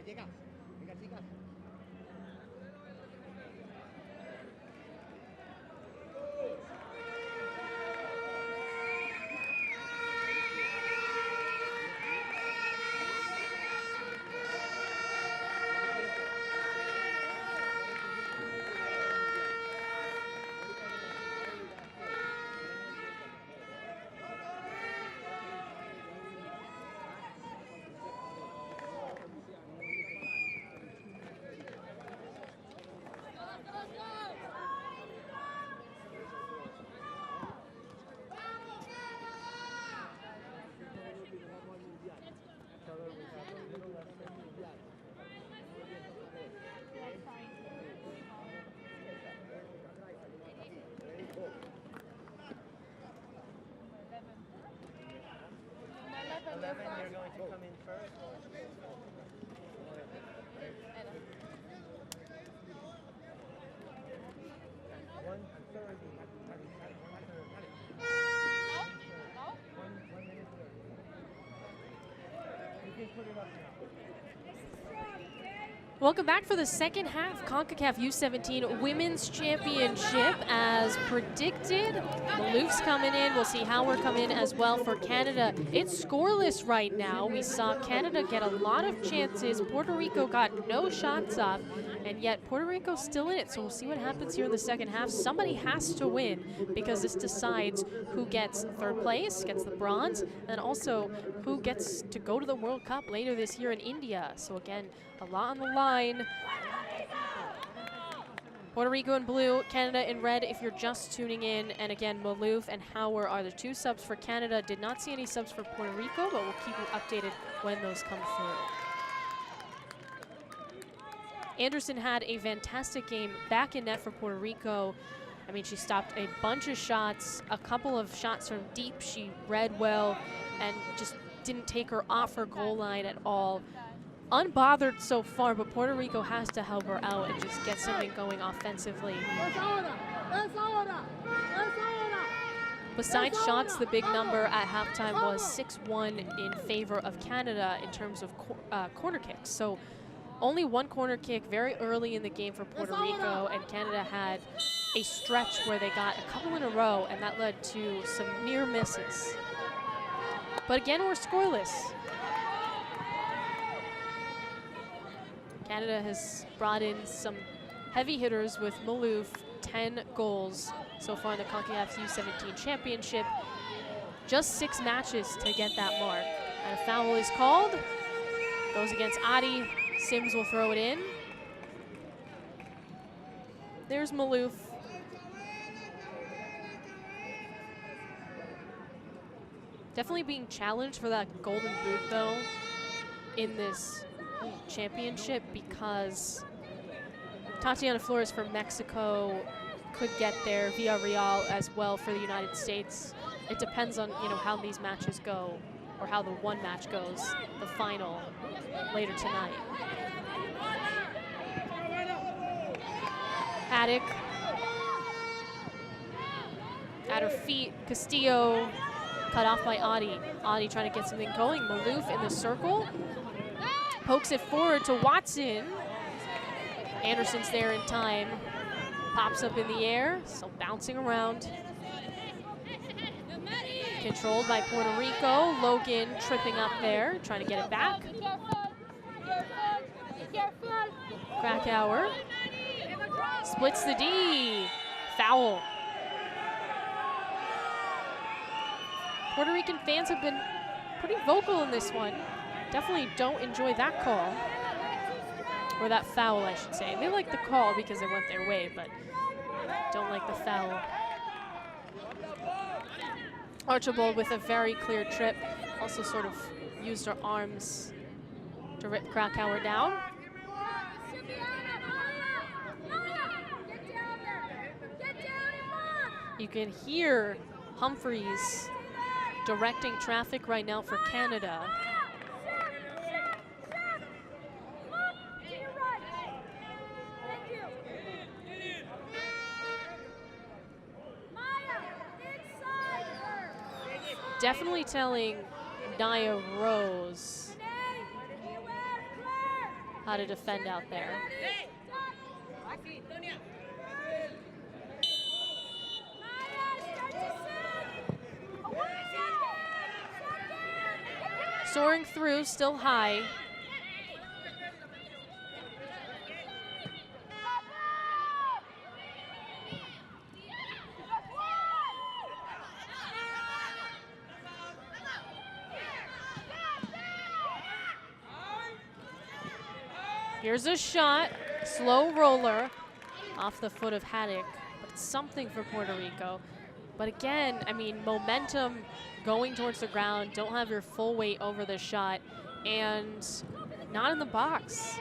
You're going to come in first. Welcome back for the second half Concacaf U-17 Women's Championship. As predicted, Malouf's coming in. We'll see how we're coming in as well for Canada. It's scoreless right now. We saw Canada get a lot of chances. Puerto Rico got no shots up, and yet Puerto Rico's still in it. So we'll see what happens here in the second half. Somebody has to win because this decides who gets third place, gets the bronze, and also who gets to go to the World Cup later this year in India. So again, a lot on the line. Puerto Rico in blue, Canada in red if you're just tuning in. And again, Malouf and Hauer are the two subs for Canada. Did not see any subs for Puerto Rico, but we'll keep you updated when those come through. Anderson had a fantastic game back in net for Puerto Rico. I mean, she stopped a bunch of shots, a couple of shots from deep. She read well and just didn't take her off her goal line at all. Unbothered so far, but Puerto Rico has to help her out and just get something going offensively. Besides shots, the big number at halftime was 6-1 in favor of Canada in terms of corner kicks. So only one corner kick very early in the game for Puerto Rico, and Canada had a stretch where they got a couple in a row, and that led to some near misses. But again, we're scoreless. Canada has brought in some heavy hitters with Malouf, 10 goals so far in the Concacaf U-17 Championship. Just 6 matches to get that mark. And a foul is called. Goes against Adi. Sims will throw it in. There's Malouf. Definitely being challenged for that golden boot though in this championship, because Tatiana Flores from Mexico could get there, Villarreal as well for the United States. It depends on, you know, how these matches go, or how the one match goes, the final later tonight. Attic at her feet, Castillo cut off by Adi. Adi trying to get something going. Malouf in the circle. Pokes it forward to Watson. Anderson's there in time. Pops up in the air, still bouncing around. Controlled by Puerto Rico. Logan tripping up there, trying to get it back. Krakauer splits the D. Foul. Puerto Rican fans have been pretty vocal in this one. Definitely don't enjoy that call. Or that foul, I should say. They like the call because it went their way, but don't like the foul. Archibald with a very clear trip. Also sort of used her arms to rip Krakauer down. You can hear Humphreys directing traffic right now for Canada. Definitely telling Nia Rose how to defend out there. Soaring through, still high. Here's a shot, slow roller off the foot of Haddock, but it's something for Puerto Rico. But again, I mean, momentum going towards the ground, don't have your full weight over the shot, and not in the box.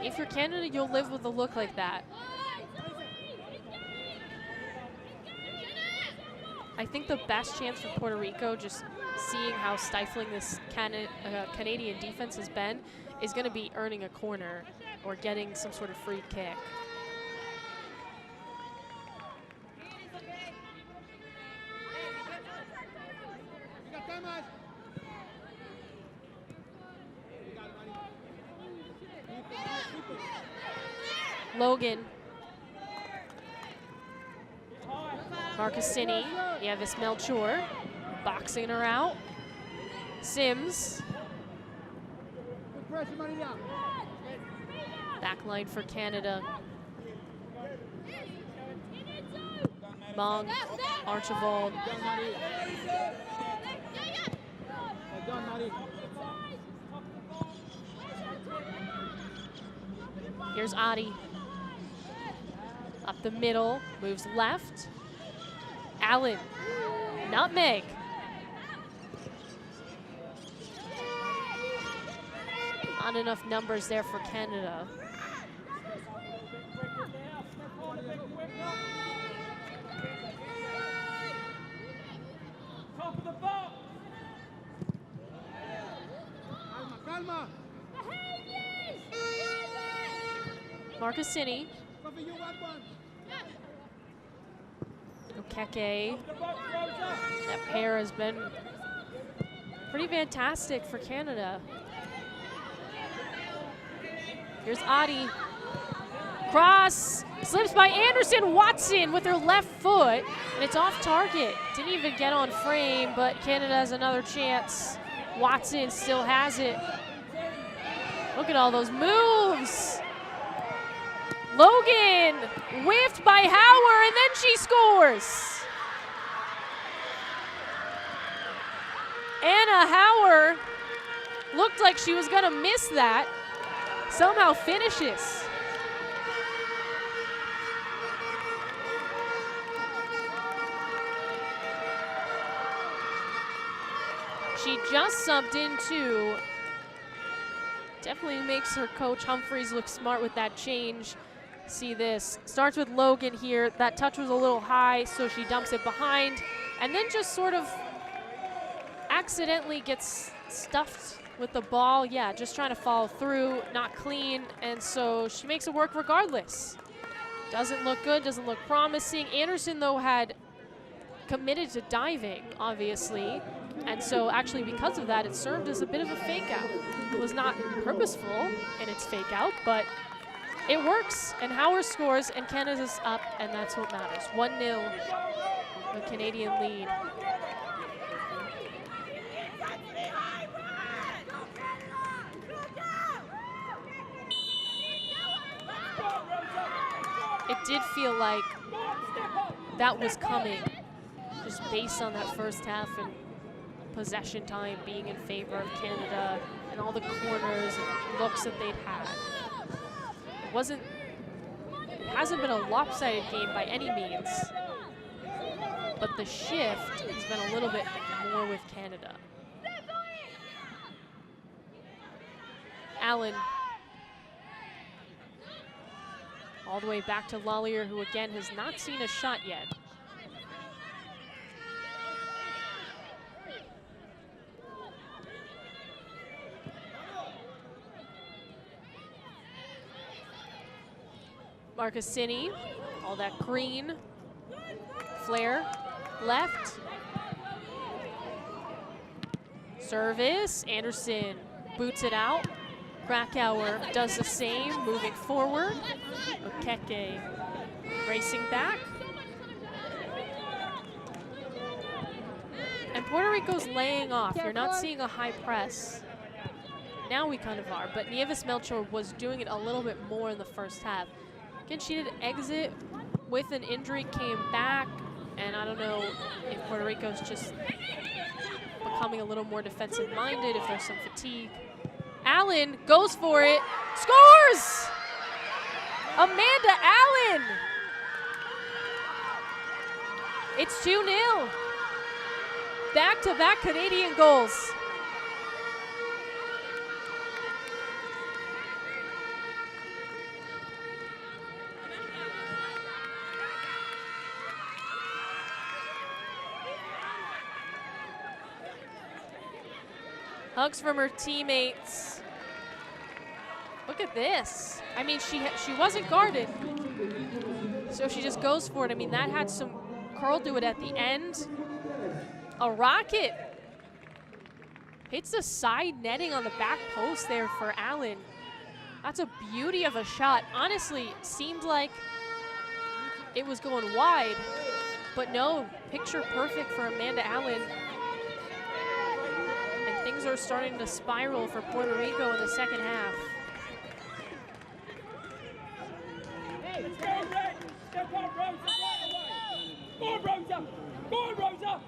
If you're Canada, you'll live with a look like that. I think the best chance for Puerto Rico, just seeing how stifling this Canadian defense has been, is going to be earning a corner or getting some sort of free kick. Logan. Marcassini, Nieves Melchor, boxing her out. Sims. Backline for Canada. Mong, Archibald. Here's Adi. Up the middle, moves left. Allen, nutmeg. Not enough numbers there for Canada. Top of the box. Calma. Marcassini. Okeke. That pair has been pretty fantastic for Canada. Here's Adi. Cross. Slips by Anderson. Watson with her left foot. And it's off target. Didn't even get on frame, but Canada has another chance. Watson still has it. Look at all those moves. Logan whiffed by Hauer, and then she scores. Anna Hauer looked like she was going to miss that. Somehow finishes. She just subbed in too. Definitely makes her coach Humphreys look smart with that change. See this, starts with Logan here. That touch was a little high, so she dumps it behind, and then just sort of accidentally gets stuffed with the ball. Yeah, just trying to follow through, not clean, and so she makes it work regardless. Doesn't look good, doesn't look promising. Anderson, though, had committed to diving, obviously, and so actually because of that, it served as a bit of a fake out. It was not purposeful in its fake out, but it works, and Hauer scores, and Canada's up, and that's what matters. 1-0, the Canadian lead. It did feel like that was coming, just based on that first half and possession time being in favor of Canada and all the corners and looks that they'd had. It hasn't been a lopsided game by any means, but the shift has been a little bit more with Canada. Allen. All the way back to Lallier, who again has not seen a shot yet. Marcassini, all that green. Flare, left. Service, Anderson boots it out. Krakauer does the same, moving forward. Okeke racing back. And Puerto Rico's laying off. You're not seeing a high press. Now we kind of are, but Nieves Melchor was doing it a little bit more in the first half. Again, she did exit with an injury, came back, and I don't know if Puerto Rico's just becoming a little more defensive-minded, if there's some fatigue. Allen goes for it, scores! Amanda Allen! It's 2-0. Back-to-back Canadian goals. Hugs from her teammates. Look at this. I mean, she wasn't guarded, so she just goes for it. I mean, that had some curl to it at the end. A rocket hits the side netting on the back post there for Allen. That's a beauty of a shot. Honestly, seemed like it was going wide, but no, picture perfect for Amanda Allen. Things are starting to spiral for Puerto Rico in the second half. Hey, step on Rosa right away. Go on, Rosa. Go on, Rosa.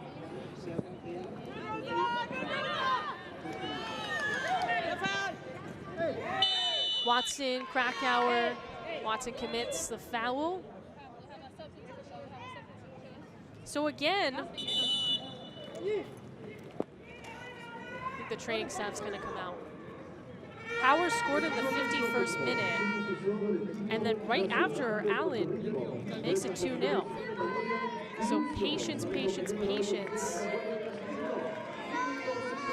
Watson, Krakauer. Watson commits the foul. So again, I think the training staff's going to come out. Howard scored in the 51st minute, and then right after, Allen makes it 2-0. So patience, patience, patience.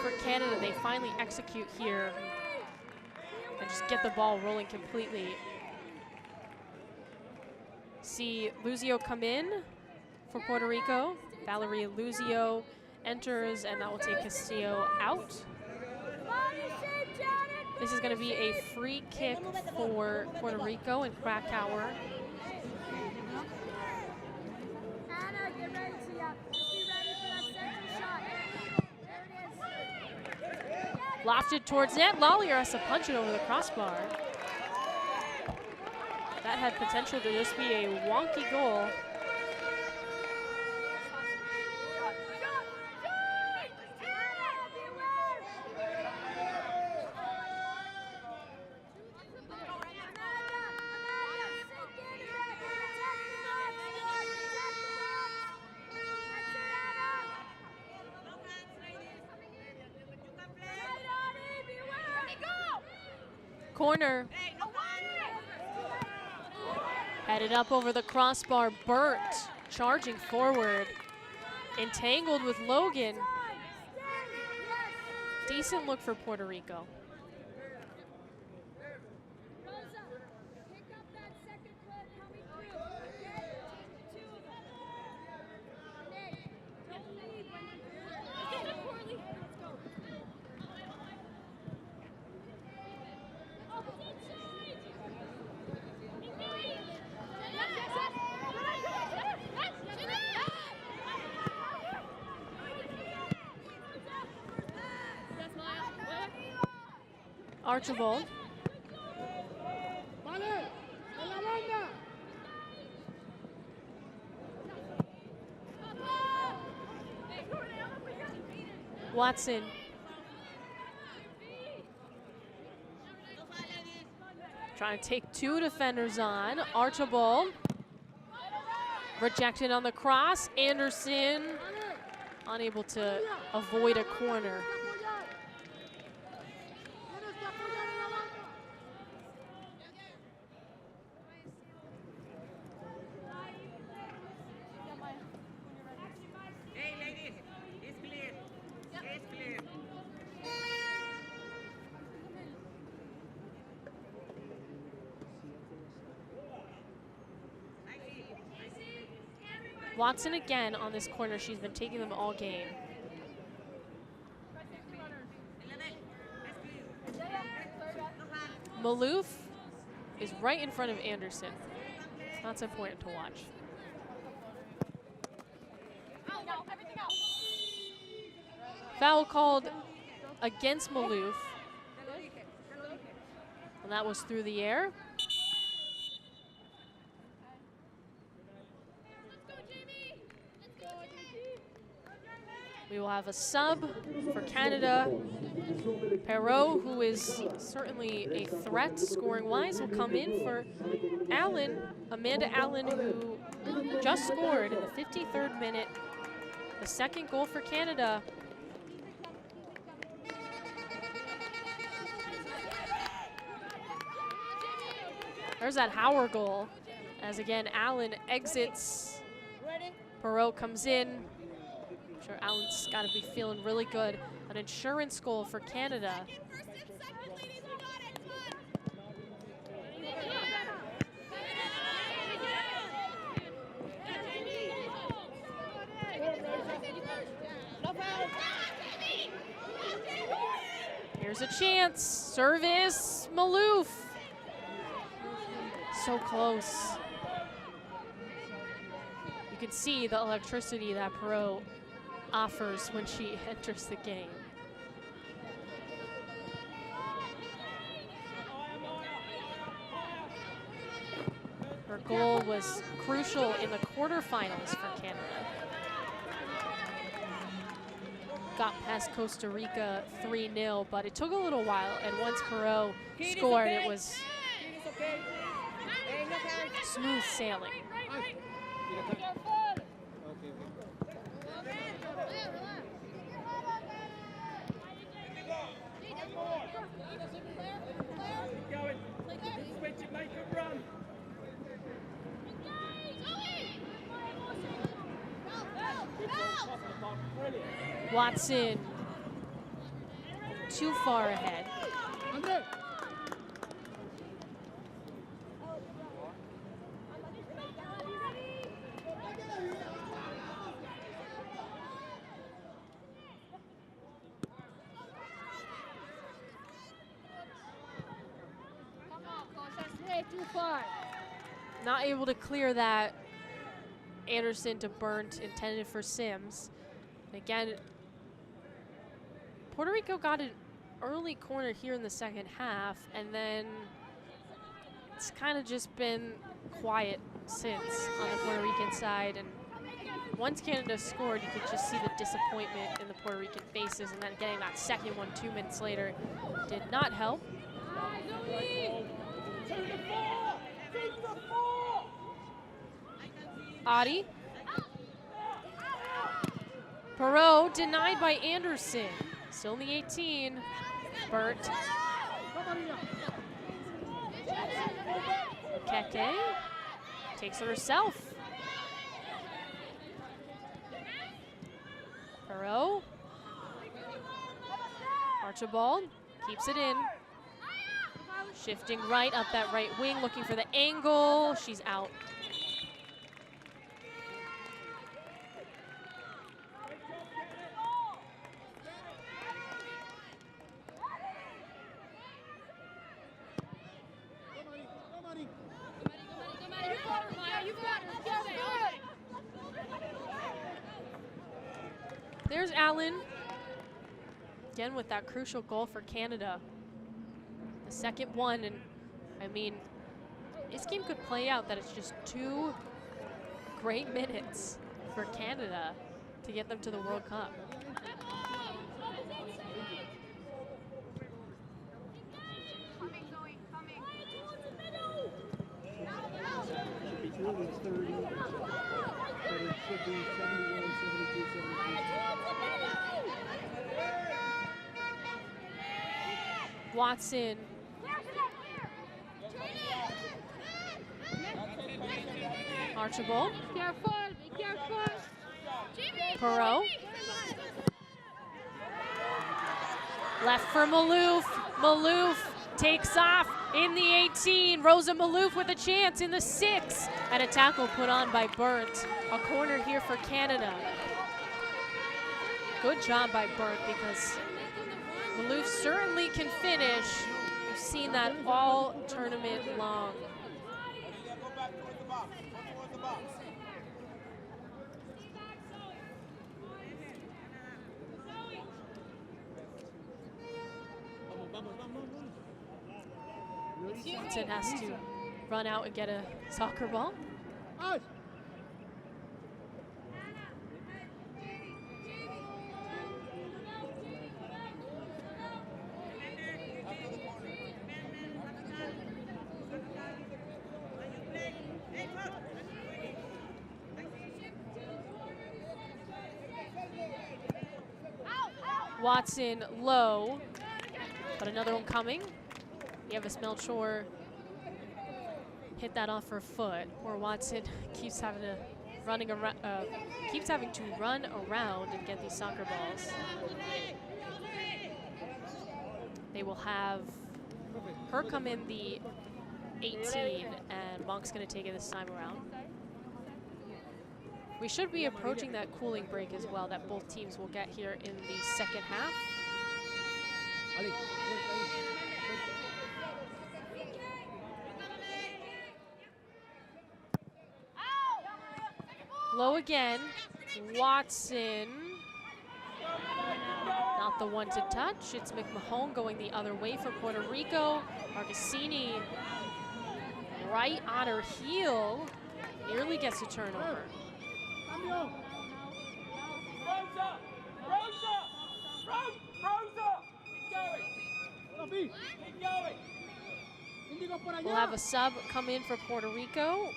For Canada, they finally execute here and just get the ball rolling completely. See Luzio come in for Puerto Rico. Valeria Luzio enters, and that will take Castillo out. This is going to be a free kick for Puerto Rico and Krakauer. Anna, get ready to just be ready for that central shot. There it is. Lofted towards net. Lollier has to punch it over the crossbar. That had potential to just be a wonky goal. Corner. Headed up over the crossbar. Burt charging forward. Entangled with Logan. Decent look for Puerto Rico. Archibald. Watson. Trying to take two defenders on. Archibald. Rejected on the cross. Anderson unable to avoid a corner. Watson again on this corner. She's been taking them all game. Maloof is right in front of Anderson. That's important to watch. Foul called against Maloof. And that was through the air. We will have a sub for Canada. Perot, who is certainly a threat scoring-wise, will come in for Allen, Amanda Allen, who just scored in the 53rd minute. The second goal for Canada. There's that Howard goal. As again, Allen exits. Perot comes in. I'm sure Allen's got to be feeling really good. An insurance goal for Canada. Here's a chance. Service, Maloof. So close. You can see the electricity that Perot offers when she enters the game. Her goal was crucial in the quarterfinals for Canada. Got past Costa Rica 3-0, but it took a little while, and once Perot scored, it was smooth sailing. Watson, too far ahead. Too far. Not able to clear that. Anderson to Burnt, intended for Sims. And again, Puerto Rico got an early corner here in the second half, and then it's kind of just been quiet since on the Puerto Rican side. And once Canada scored, you could just see the disappointment in the Puerto Rican faces, and then getting that second one 2 minutes later did not help. Adi. Perot denied by Anderson. Still in the 18. Burnt. Keke takes it herself. Perot. Archibald keeps it in. Shifting right up that right wing, looking for the angle. She's out. There's Allen, again with that crucial goal for Canada. The second one, and I mean, this game could play out that it's just 2 great minutes for Canada to get them to the World Cup. Watson. Archibald. Careful, be careful. Perot. Left for Maloof. Maloof takes off in the 18. Rosa Maloof with a chance in the 6. And a tackle put on by Burnt. A corner here for Canada. Good job by Burnt, because Maloof certainly can finish. We've seen that all tournament long. Watson has to run out and get a soccer ball. Watson low, but another one coming. Yavis Melchor hit that off her foot, where Watson keeps having to run around and get these soccer balls. They will have her come in the 18, and Monk's gonna take it this time around. We should be approaching that cooling break as well that both teams will get here in the second half. Low again, Watson, not the one to touch. It's McMahon going the other way for Puerto Rico. Marcassini right on her heel, nearly gets a turnover. Rosa! Keep going! We'll have a sub come in for Puerto Rico.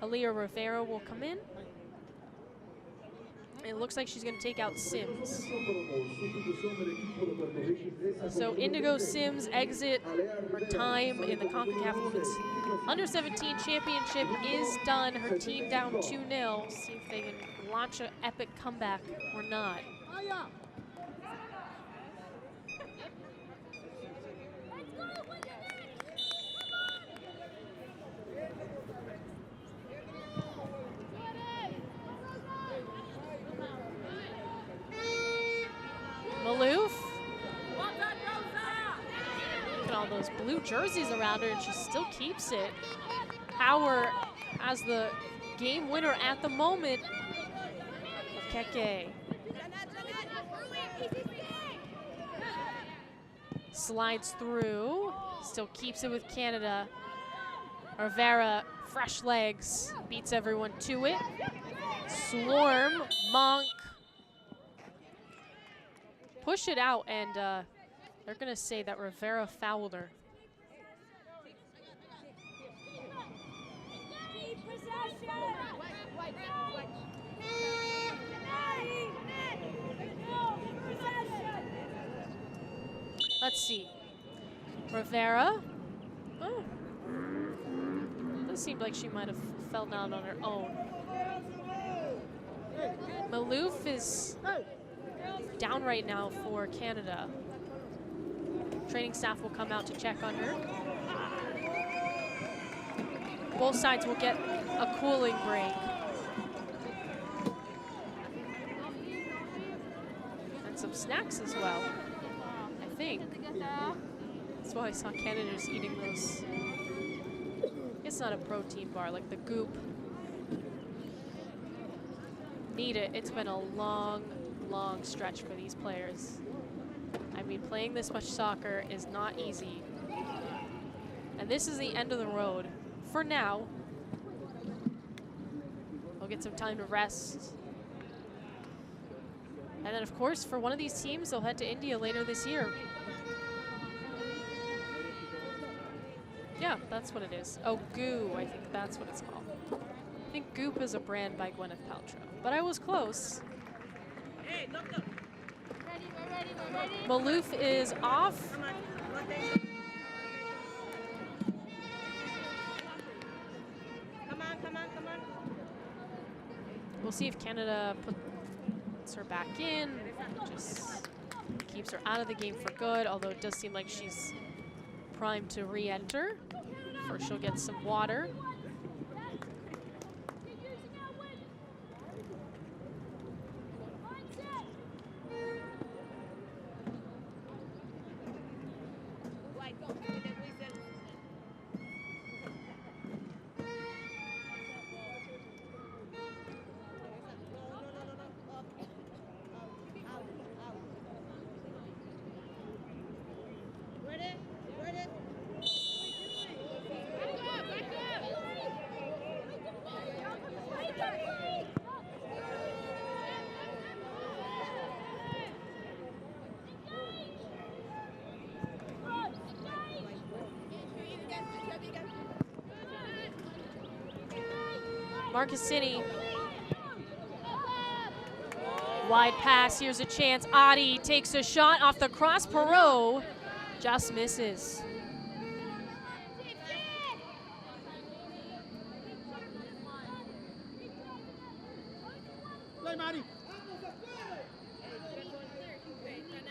Aaliyah Rivera will come in. It looks like she's going to take out Sims. So Indigo Sims exit her time in the Concacaf Women's Under-17 Championship is done. Her team down 2-0. See if they can launch an epic comeback or not. Maloof. Look at all those blue jerseys around her, and she still keeps it. Power as the game winner at the moment of Keke. Slides through, still keeps it with Canada. Rivera, fresh legs, beats everyone to it. Swarm, Monk. Push it out, and they're gonna say that Rivera fouled her. Let's see. Rivera. Oh. This seemed like she might have fell down on her own. Maloof is down right now for Canada. Training staff will come out to check on her. Both sides will get a cooling break. And some snacks as well, I think. That's why I saw Canada just eating those. It's not a protein bar, like the Goop. Need it. It's been a long stretch for these players. I mean, playing this much soccer is not easy. And this is the end of the road for now. We'll get some time to rest. And then, of course, for one of these teams, they'll head to India later this year. Yeah, that's what it is. Oh, Goo, I think that's what it's called. I think Goop is a brand by Gwyneth Paltrow, but I was close. Maloof is off. Come on. We'll see if Canada puts her back in, just keeps her out of the game for good, although it does seem like she's primed to re-enter. First she'll get some water. Marcassini. Wide pass, here's a chance. Adi takes a shot off the cross. Perot just misses.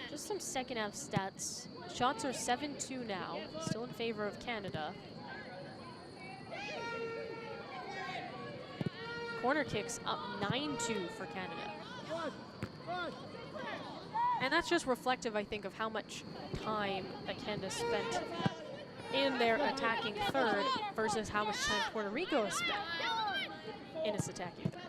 Just some second half stats. Shots are 7-2 now, still in favor of Canada. Corner kicks up 9-2 for Canada. And that's just reflective, I think, of how much time that Canada spent in their attacking third versus how much time Puerto Rico has spent in its attacking third.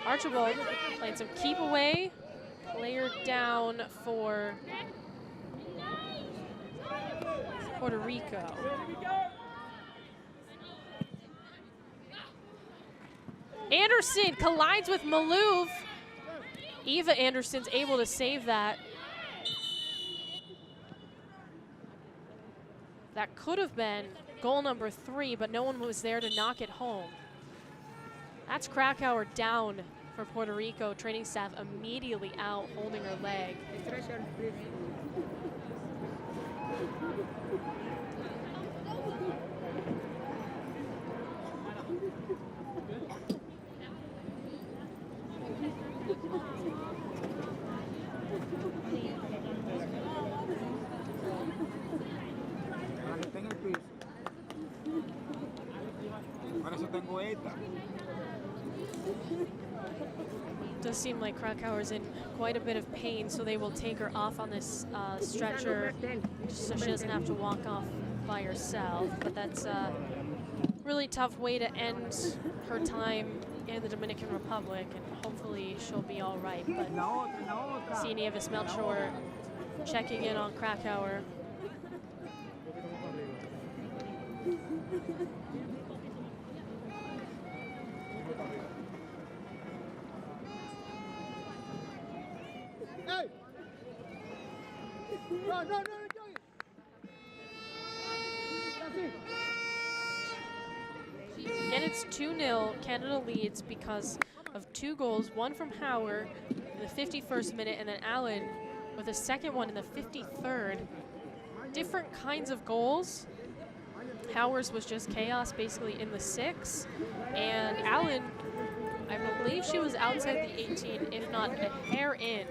Archibald playing some keep away, player down for Puerto Rico. Anderson collides with Malouf. Eva Anderson's able to save that. That could have been goal number 3, but no one was there to knock it home. That's Krakauer down for Puerto Rico. Training staff immediately out, holding her leg. Does seem like Krakauer's in quite a bit of pain, so they will take her off on this stretcher just so she doesn't have to walk off by herself. But that's a really tough way to end her time in the Dominican Republic, and hopefully she'll be all right. But see Nieves Melchor checking in on Krakauer. Again, it's 2-0. Canada leads because of 2 goals, one from Hauer in the 51st minute, and then Allen with a second one in the 53rd. Different kinds of goals. Hauer's was just chaos, basically in the 6, and Allen, I believe she was outside the 18, if not a hair in.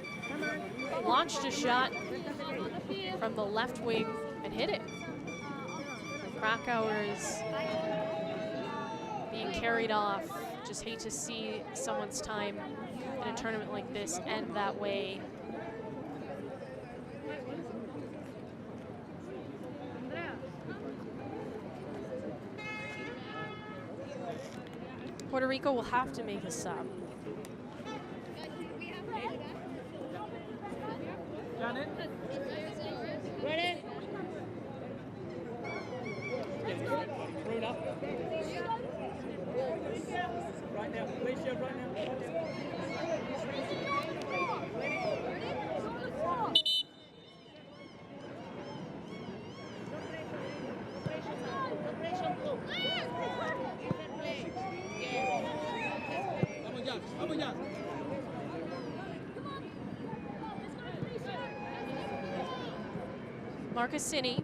Launched a shot from the left wing and hit it. Krakauer is being carried off. Just hate to see someone's time in a tournament like this end that way. Puerto Rico will have to make a sub. Ready? Right now, please show right now. Marcassini.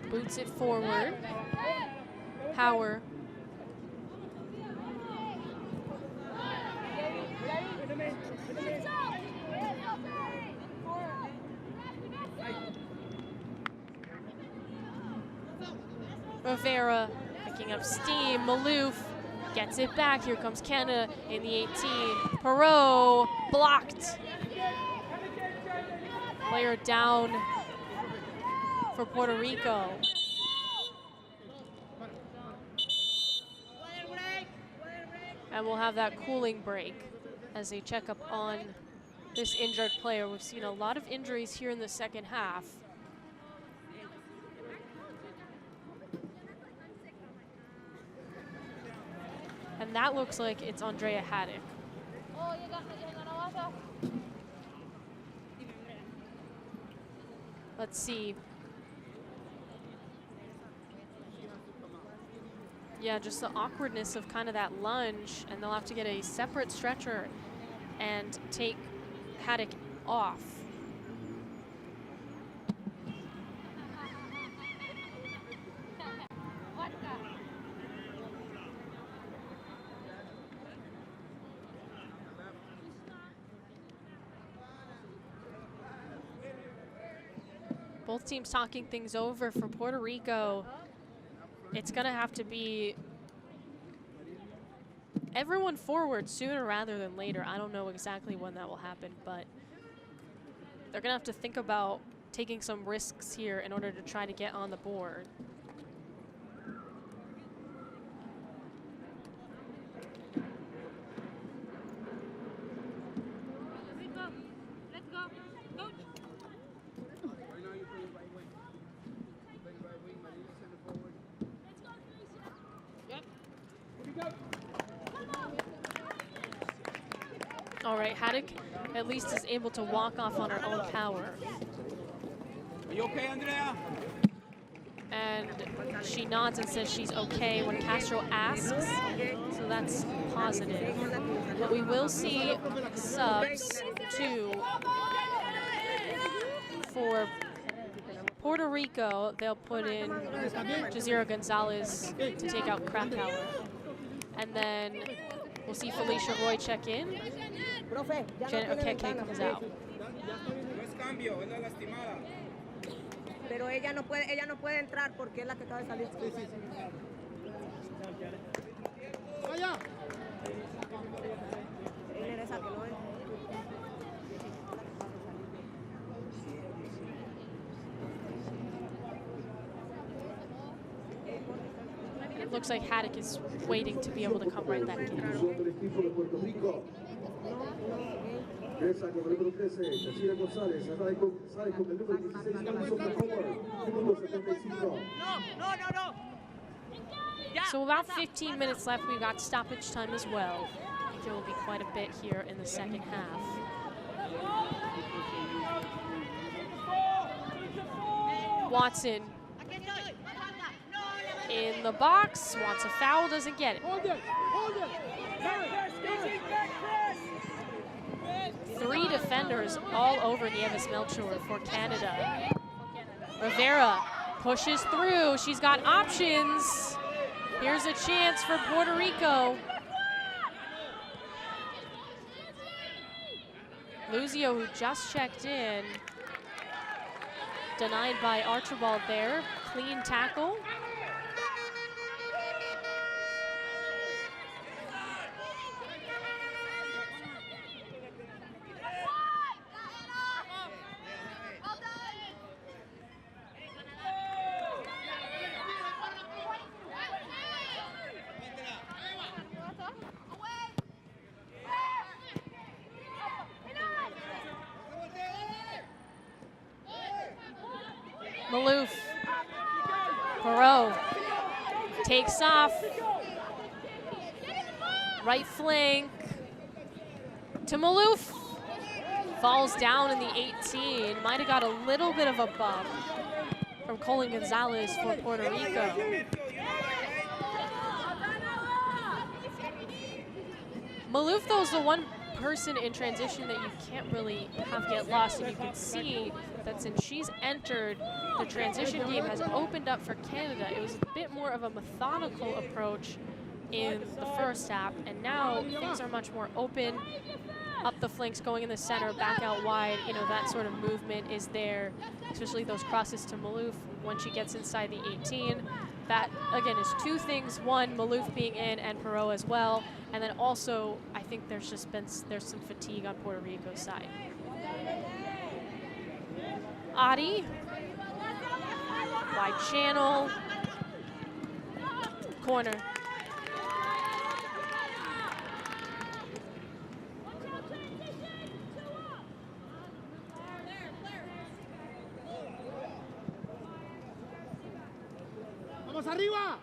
Boots it forward. Hauer. Rivera picking up steam. Malouf gets it back. Here comes Canada in the 18. Perot blocked. Player down for Puerto Rico. And we'll have that cooling break as they check up on this injured player. We've seen a lot of injuries here in the second half. And that looks like it's Andrea Haddock. Let's see. Yeah, just the awkwardness of kind of that lunge, and they'll have to get a separate stretcher and take Haddock off. Both teams talking things over. For Puerto Rico, it's gonna have to be everyone forward sooner rather than later. I don't know exactly when that will happen, but they're gonna have to think about taking some risks here in order to try to get on the board. All right, Haddock at least is able to walk off on her own power. Are you okay, Andrea? And she nods and says she's okay when Castro asks, so that's positive. But we will see subs too for Puerto Rico. They'll put in Jazeera Gonzalez to take out Krakauer. And then we'll see Felicia Roy check in. Janet Okeke comes out. Pero ella no puede entrar porque es la que acaba de salir. It looks like Haddock is waiting to be able to come right back in. Esa con el número 13, Jazeera González, sale con el número 16, Alison McCoy, número 75. So about 15 minutes left. We've got stoppage time as well. I think there will be quite a bit here in the second half. Watson in the box, wants a foul, doesn't get it. Three defenders all over Nieves Melchor for Canada. Rivera pushes through. She's got options. Here's a chance for Puerto Rico. Luzio, who just checked in, denied by Archibald there. Clean tackle. Maloof. Perot takes off. Right flank to Maloof. Falls down in the 18. Might have got a little bit of a bump from Colin Gonzalez for Puerto Rico. Maloof, though, is the one person in transition that you can't really have get lost, and you can see that since she's entered, the transition game has opened up for Canada. It was a bit more of a methodical approach in the first half, and now things are much more open. Up the flanks, going in the center, back out wide, you know, that sort of movement is there, especially those crosses to Maloof when she gets inside the 18. That, again, is two things. One, Maloof being in and Perot as well. And then also, I think there's some fatigue on Puerto Rico's side. Adi, wide channel, corner. ¡Vamos arriba!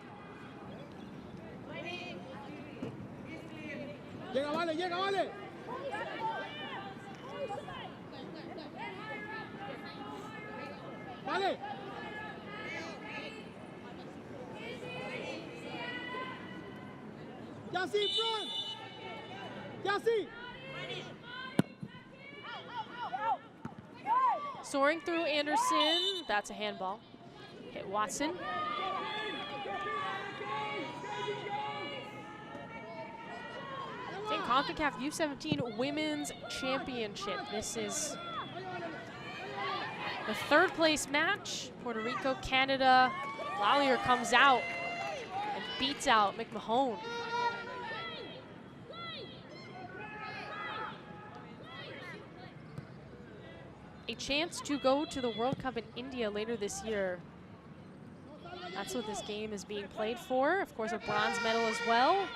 Llega, vale, llega, vale. Vale. Ya sí, front. Ya sí. Soaring through Anderson. That's a handball. Hit Watson. In Concacaf U-17 Women's Championship. This is the third place match. Puerto Rico, Canada. Lallier comes out and beats out McMahon. A chance to go to the World Cup in India later this year. That's what this game is being played for. Of course, a bronze medal as well.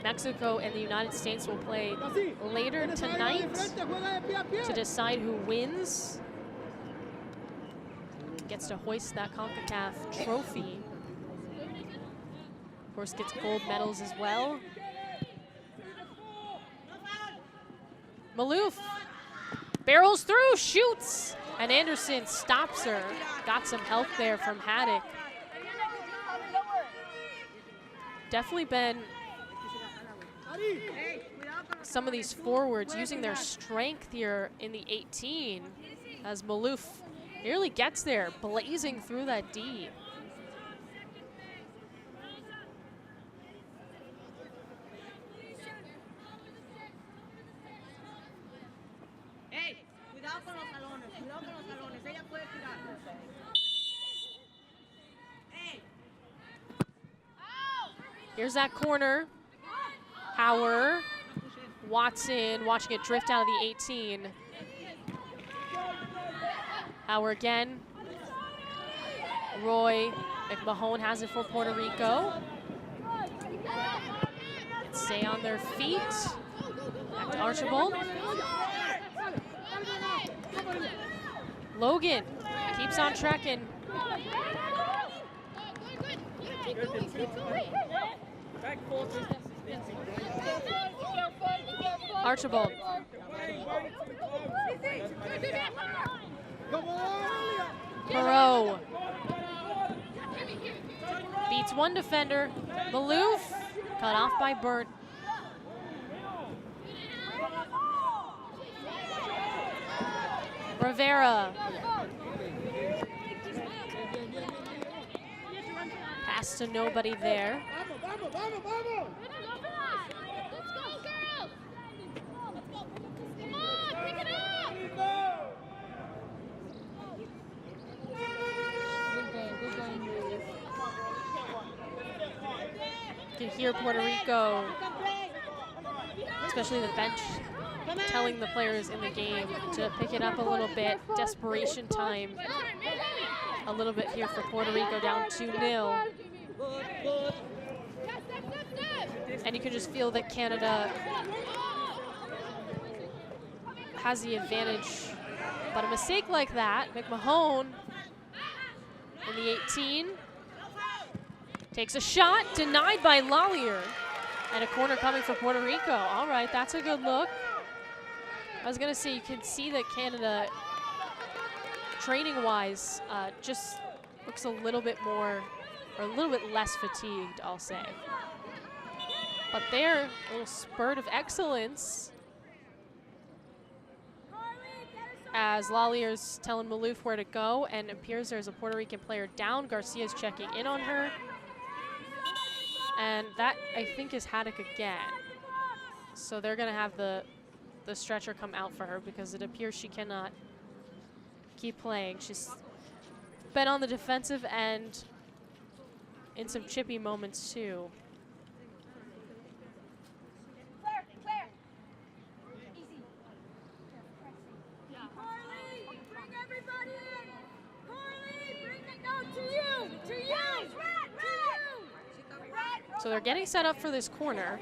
Mexico and the United States will play later tonight to decide who wins. Gets to hoist that CONCACAF trophy. Of course, gets gold medals as well. Maloof barrels through, shoots, and Anderson stops her. Got some help there from Haddock. Definitely been some of these forwards using their strength here in the 18 as Maloof nearly gets there, blazing through that D. Here's that corner. Hauer, Watson watching it drift out of the 18. Hauer again. Roy McMahon has it for Puerto Rico. Stay on their feet. Back to Archibald. Logan keeps on trekking. Archibald. Perot. Beats one defender. Maloof cut off by Burt. Rivera. Pass to nobody there. You can hear Puerto Rico, especially the bench, telling the players in the game to pick it up a little bit. Desperation time a little bit here for Puerto Rico, down 2-0. And you can just feel that Canada has the advantage. But a mistake like that, McMahon in the 18 takes a shot, denied by Lallier. And a corner coming for Puerto Rico. All right, that's a good look. I was gonna say, you can see that Canada, training-wise, just looks a little bit more, or a little bit less fatigued, I'll say. But there, a little spurt of excellence as Lallier's telling Maloof where to go, and it appears there's a Puerto Rican player down. Garcia's checking in on her. And that, I think, is Haddock again. So they're gonna have the stretcher come out for her because it appears she cannot keep playing. She's been on the defensive end in some chippy moments too. So they're getting set up for this corner.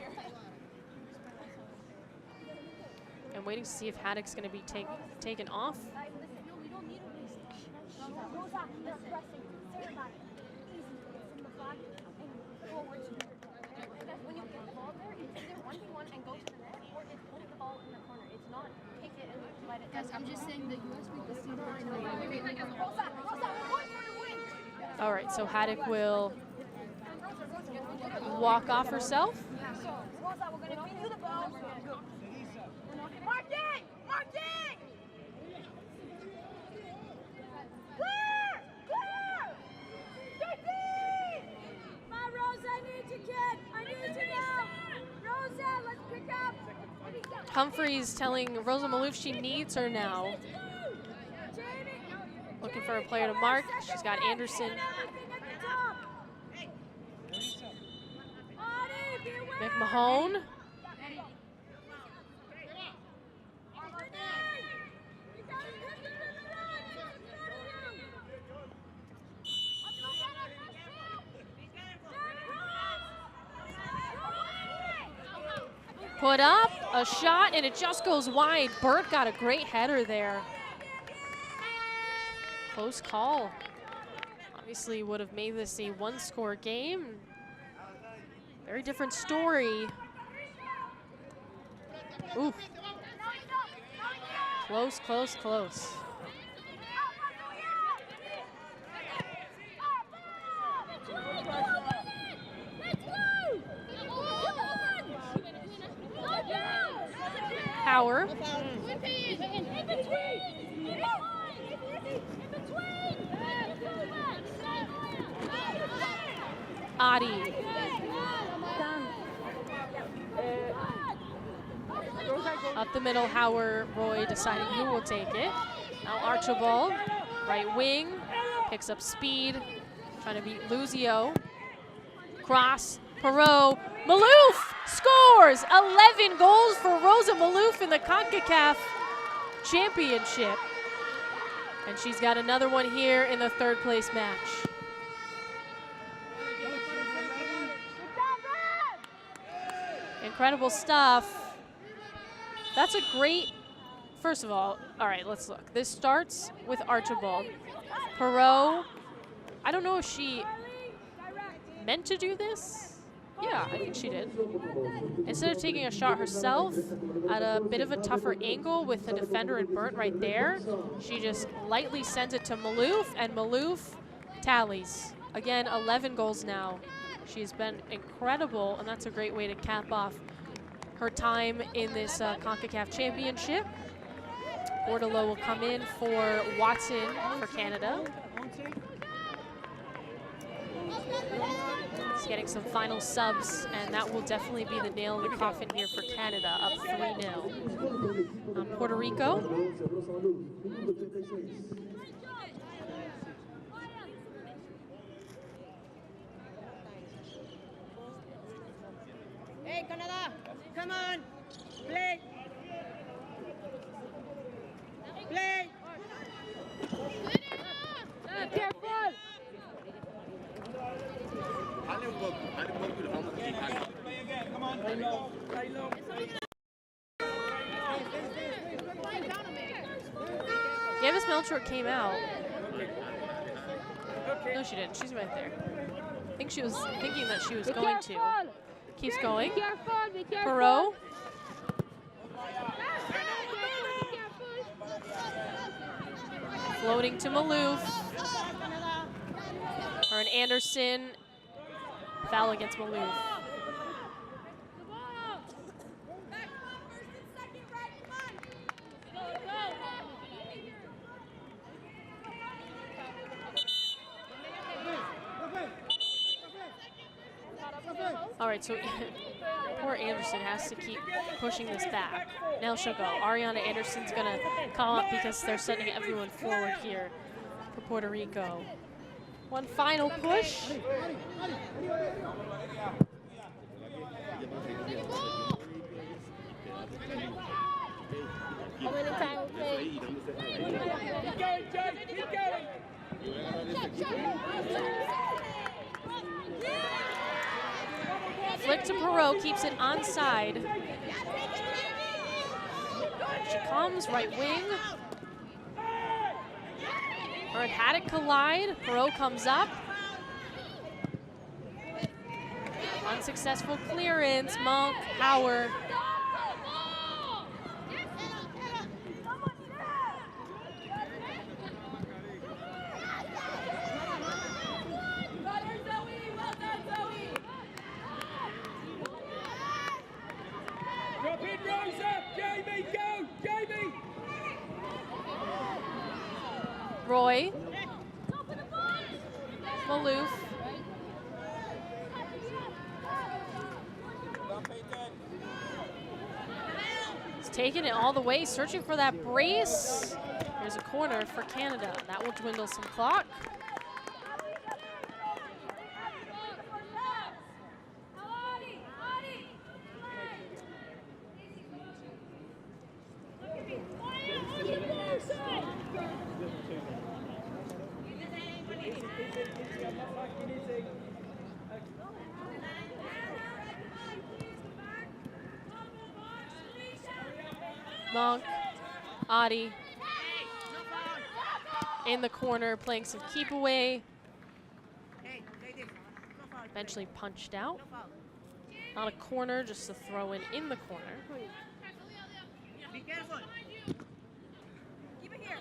And waiting to see if Haddock's going to be taken off. Rosa, they're pressing. Say about it. Easy. From the flag and forward to because when you get the ball there, it's either 1v1 and go to the net, or it's put the ball in the corner. It's not kick it and let it. Guys, I'm just saying the US beat the Steelers. Rosa, we're going for the win. All right, so Haddock will walk off herself. Rosa, we're going to feed you the ball. Martin! Martin! Clear! Clear! 13! Come on, Rosa, I need you, kid. I need you now. Rosa, let's pick up. Humphreys telling Rosa Malouf she needs her now. Looking for a player to mark. She's got Anderson. McMahon. Put up a shot and it just goes wide. Burt got a great header there. Close call. Obviously would have made this a one-score game. Very different story. Ooh. Close, close, close. Power. Adi. Up the middle, Howard, Roy deciding who will take it. Now Archibald, right wing, picks up speed, trying to beat Luzio. Cross, Perot, Malouf scores! 11 goals for Rosa Malouf in the Concacaf Championship. And she's got another one here in the third place match. Incredible stuff. That's a great, first of all right, let's look. This starts with Archibald. Perot, I don't know if she meant to do this. Yeah, I think she did. Instead of taking a shot herself at a bit of a tougher angle with the defender and Burnt right there, she just lightly sends it to Malouf, and Malouf tallies. Again, 11 goals now. She's been incredible, and that's a great way to cap off her time in this CONCACAF Championship. Bordelot will come in for Watson for Canada. Just getting some final subs, and that will definitely be the nail in the coffin here for Canada, up 3-0. Puerto Rico. Hey, Canada, come on, play. Play. Careful. Gavis Melchor came out. No, she didn't. She's right there. I think she was thinking that she was going to. Keeps going. Perot. Floating to Malouf. Or an Anderson. Foul against Malouf. All right, so poor Anderson has to keep pushing this back. Now she'll go. Ariana Anderson's gonna come up because they're sending everyone forward here for Puerto Rico. One final push. How many times? Keep going, Jay. Keep going. Flick to Perot, keeps it onside. She comes, right wing. Or it had it collide. Perot comes up. Unsuccessful clearance. Monk, Howard. Drop in, Rose up! Jamie, go! Jamie! Roy. Maloof. He's taking it all the way, searching for that brace. Here's a corner for Canada. That will dwindle some clock. Monk, Adi in the corner playing some keep away. Eventually punched out. Not a corner, just a throw in the corner. Be careful. Keep it here.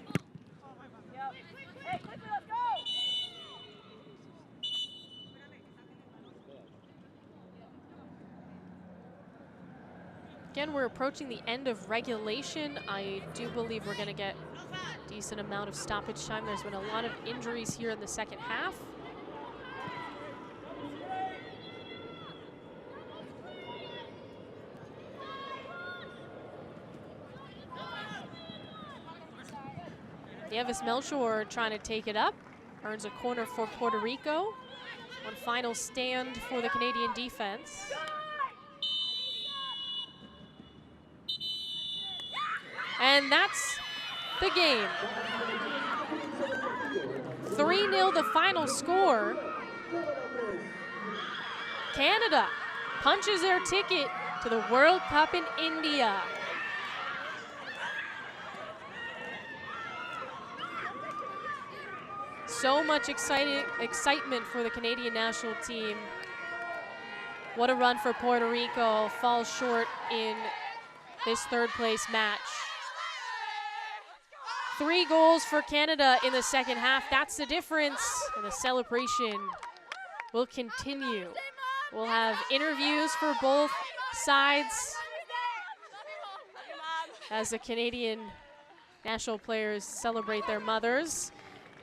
Yep. Hey, quickly, let's go! Again, we're approaching the end of regulation. I do believe we're going to get a decent amount of stoppage time. There's been a lot of injuries here in the second half. Davis Melchor trying to take it up. Earns a corner for Puerto Rico. One final stand for the Canadian defense. And that's the game. 3-0 the final score. Canada punches their ticket to the World Cup in India. So much excitement for the Canadian national team. What a run for Puerto Rico. Falls short in this third place match. 3 goals for Canada in the second half. That's the difference. And the celebration will continue. We'll have interviews for both sides as the Canadian national players celebrate their mothers.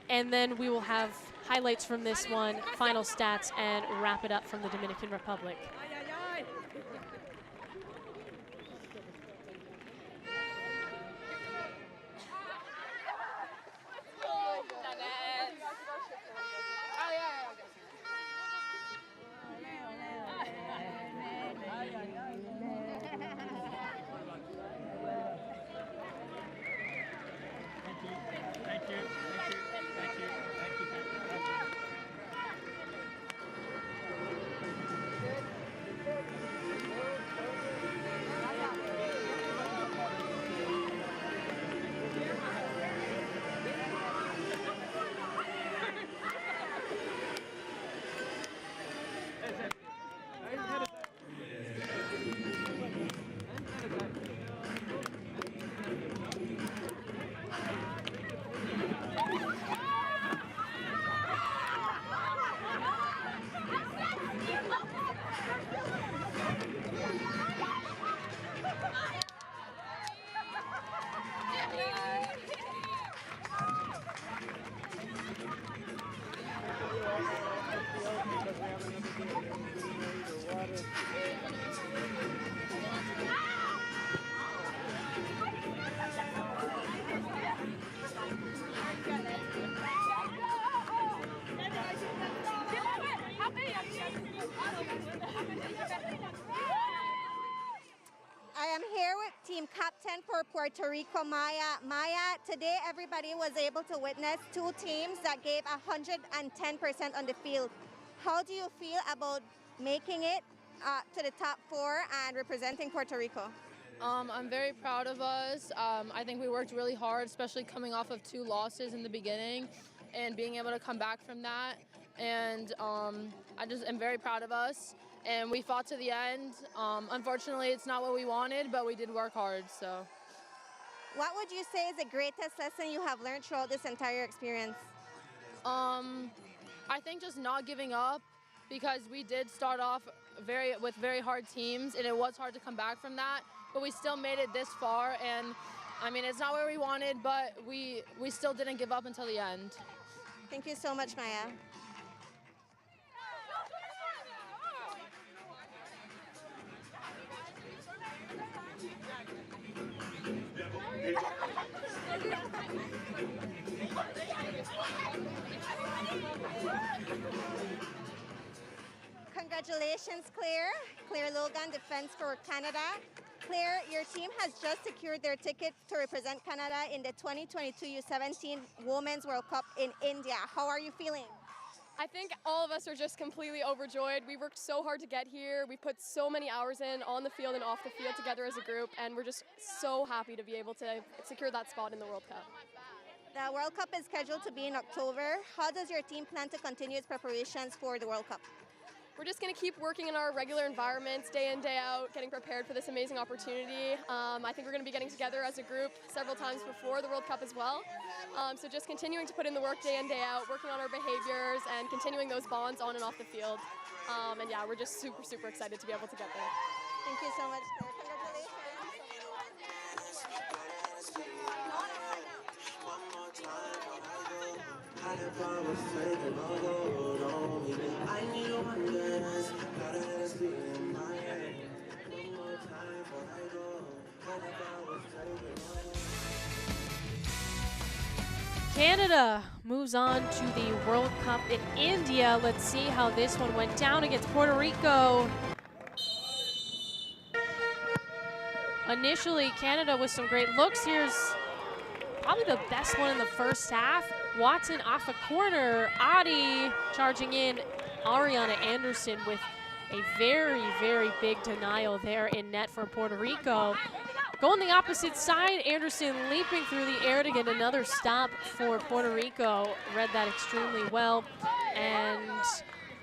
And then we will have highlights from this one, final stats, and wrap it up from the Dominican Republic. I am here with team captain for Puerto Rico, Maya. Maya, today everybody was able to witness 2 teams that gave 110% on the field. How do you feel about making it to the top 4 and representing Puerto Rico? I'm very proud of us. I think we worked really hard, especially coming off of 2 losses in the beginning. and being able to come back from that. And I just am very proud of us. And we fought to the end. Unfortunately, it's not what we wanted, but we did work hard. So, what would you say is the greatest lesson you have learned throughout this entire experience? I think just not giving up, because we did start off with very hard teams, and it was hard to come back from that. But we still made it this far, and I mean, it's not where we wanted, but we still didn't give up until the end. Thank you so much, Maya. Congratulations, Claire. Claire Logan, defense for Canada. Claire, your team has just secured their ticket to represent Canada in the 2022 U-17 Women's World Cup in India. How are you feeling? I think all of us are just completely overjoyed. We worked so hard to get here. We put so many hours in on the field and off the field together as a group, and we're just so happy to be able to secure that spot in the World Cup. The World Cup is scheduled to be in October. How does your team plan to continue its preparations for the World Cup? We're just going to keep working in our regular environments day in, day out, getting prepared for this amazing opportunity. I think we're going to be getting together as a group several times before the World Cup as well. So just continuing to put in the work day in, day out, working on our behaviors and continuing those bonds on and off the field. And yeah, we're just super, super excited to be able to get there. Thank you so much, Claire. Congratulations. Canada moves on to the World Cup in India. Let's see how this one went down against Puerto Rico. Initially, Canada with some great looks. Here's probably the best one in the first half. Watson off a corner. Adi charging in. Ariana Anderson with a very, very big denial there in net for Puerto Rico. Going the opposite side, Anderson leaping through the air to get another stop for Puerto Rico. Read that extremely well. And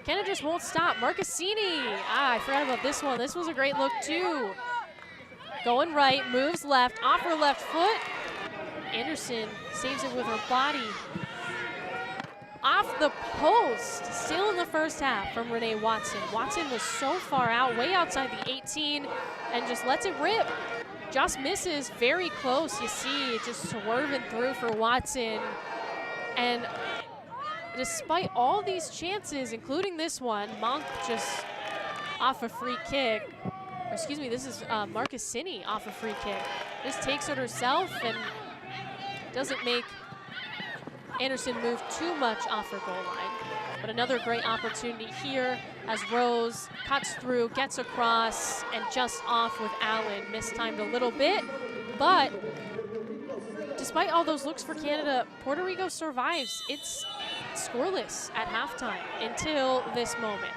Canada just won't stop. Marcassini. I forgot about this one. This was a great look too. Going right, moves left, off her left foot. Anderson saves it with her body. Off the post, still in the first half from Renee Watson. Watson was so far out, way outside the 18, and just lets it rip. Just misses, very close. You see it just swerving through for Watson. And despite all these chances, including this one, Monk just off a free kick. Or excuse me, this is Marcassini off a free kick. Just takes it herself and doesn't make Anderson move too much off her goal line. But another great opportunity here as Rose cuts through, gets across, and just off with Allen. Mistimed a little bit, but despite all those looks for Canada, Puerto Rico survives. It's scoreless at halftime until this moment.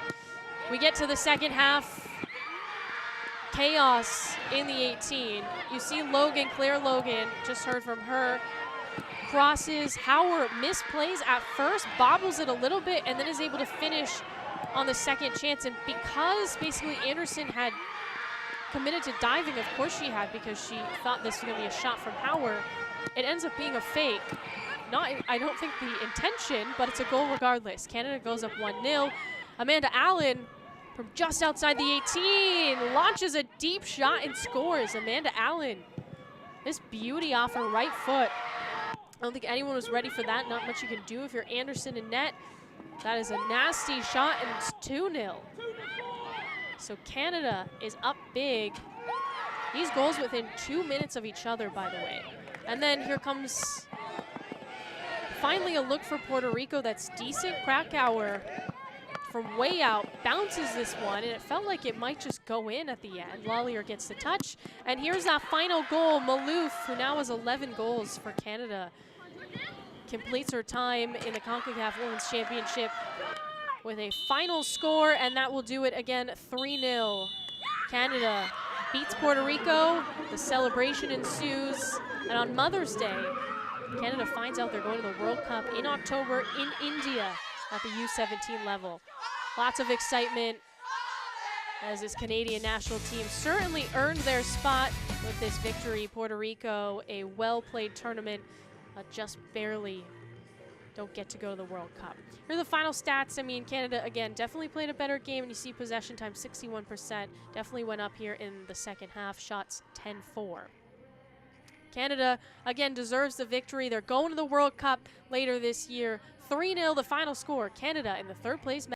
We get to the second half. Chaos in the 18. You see Logan, Claire Logan, just heard from her. Crosses, Howard misplays at first, bobbles it a little bit, and then is able to finish on the second chance. And because basically Anderson had committed to diving, of course she had, because she thought this was going to be a shot from Howard, it ends up being a fake. Not, I don't think the intention, but it's a goal regardless. Canada goes up 1-0. Amanda Allen from just outside the 18 launches a deep shot and scores. Amanda Allen, this beauty off her right foot. I don't think anyone was ready for that. Not much you can do if you're Anderson in net. That is a nasty shot, and it's 2-0. So Canada is up big. These goals within 2 minutes of each other, by the way. And then here comes finally a look for Puerto Rico that's decent. Krakauer from way out bounces this one, and it felt like it might just go in at the end. Lawlier gets the touch, and here's that final goal. Malouf, who now has 11 goals for Canada, completes her time in the Concacaf Women's Championship with a final score, and that will do it again, 3-0. Canada beats Puerto Rico, the celebration ensues, and on Mother's Day, Canada finds out they're going to the World Cup in October in India at the U-17 level. Lots of excitement as this Canadian national team certainly earned their spot with this victory. Puerto Rico, a well-played tournament, just barely don't get to go to the World Cup. Here are the final stats. I mean, Canada, again, definitely played a better game, and you see possession time 61%. Definitely went up here in the second half. Shots 10-4. Canada, again, deserves the victory. They're going to the World Cup later this year. 3-0 the final score. Canada in the third place.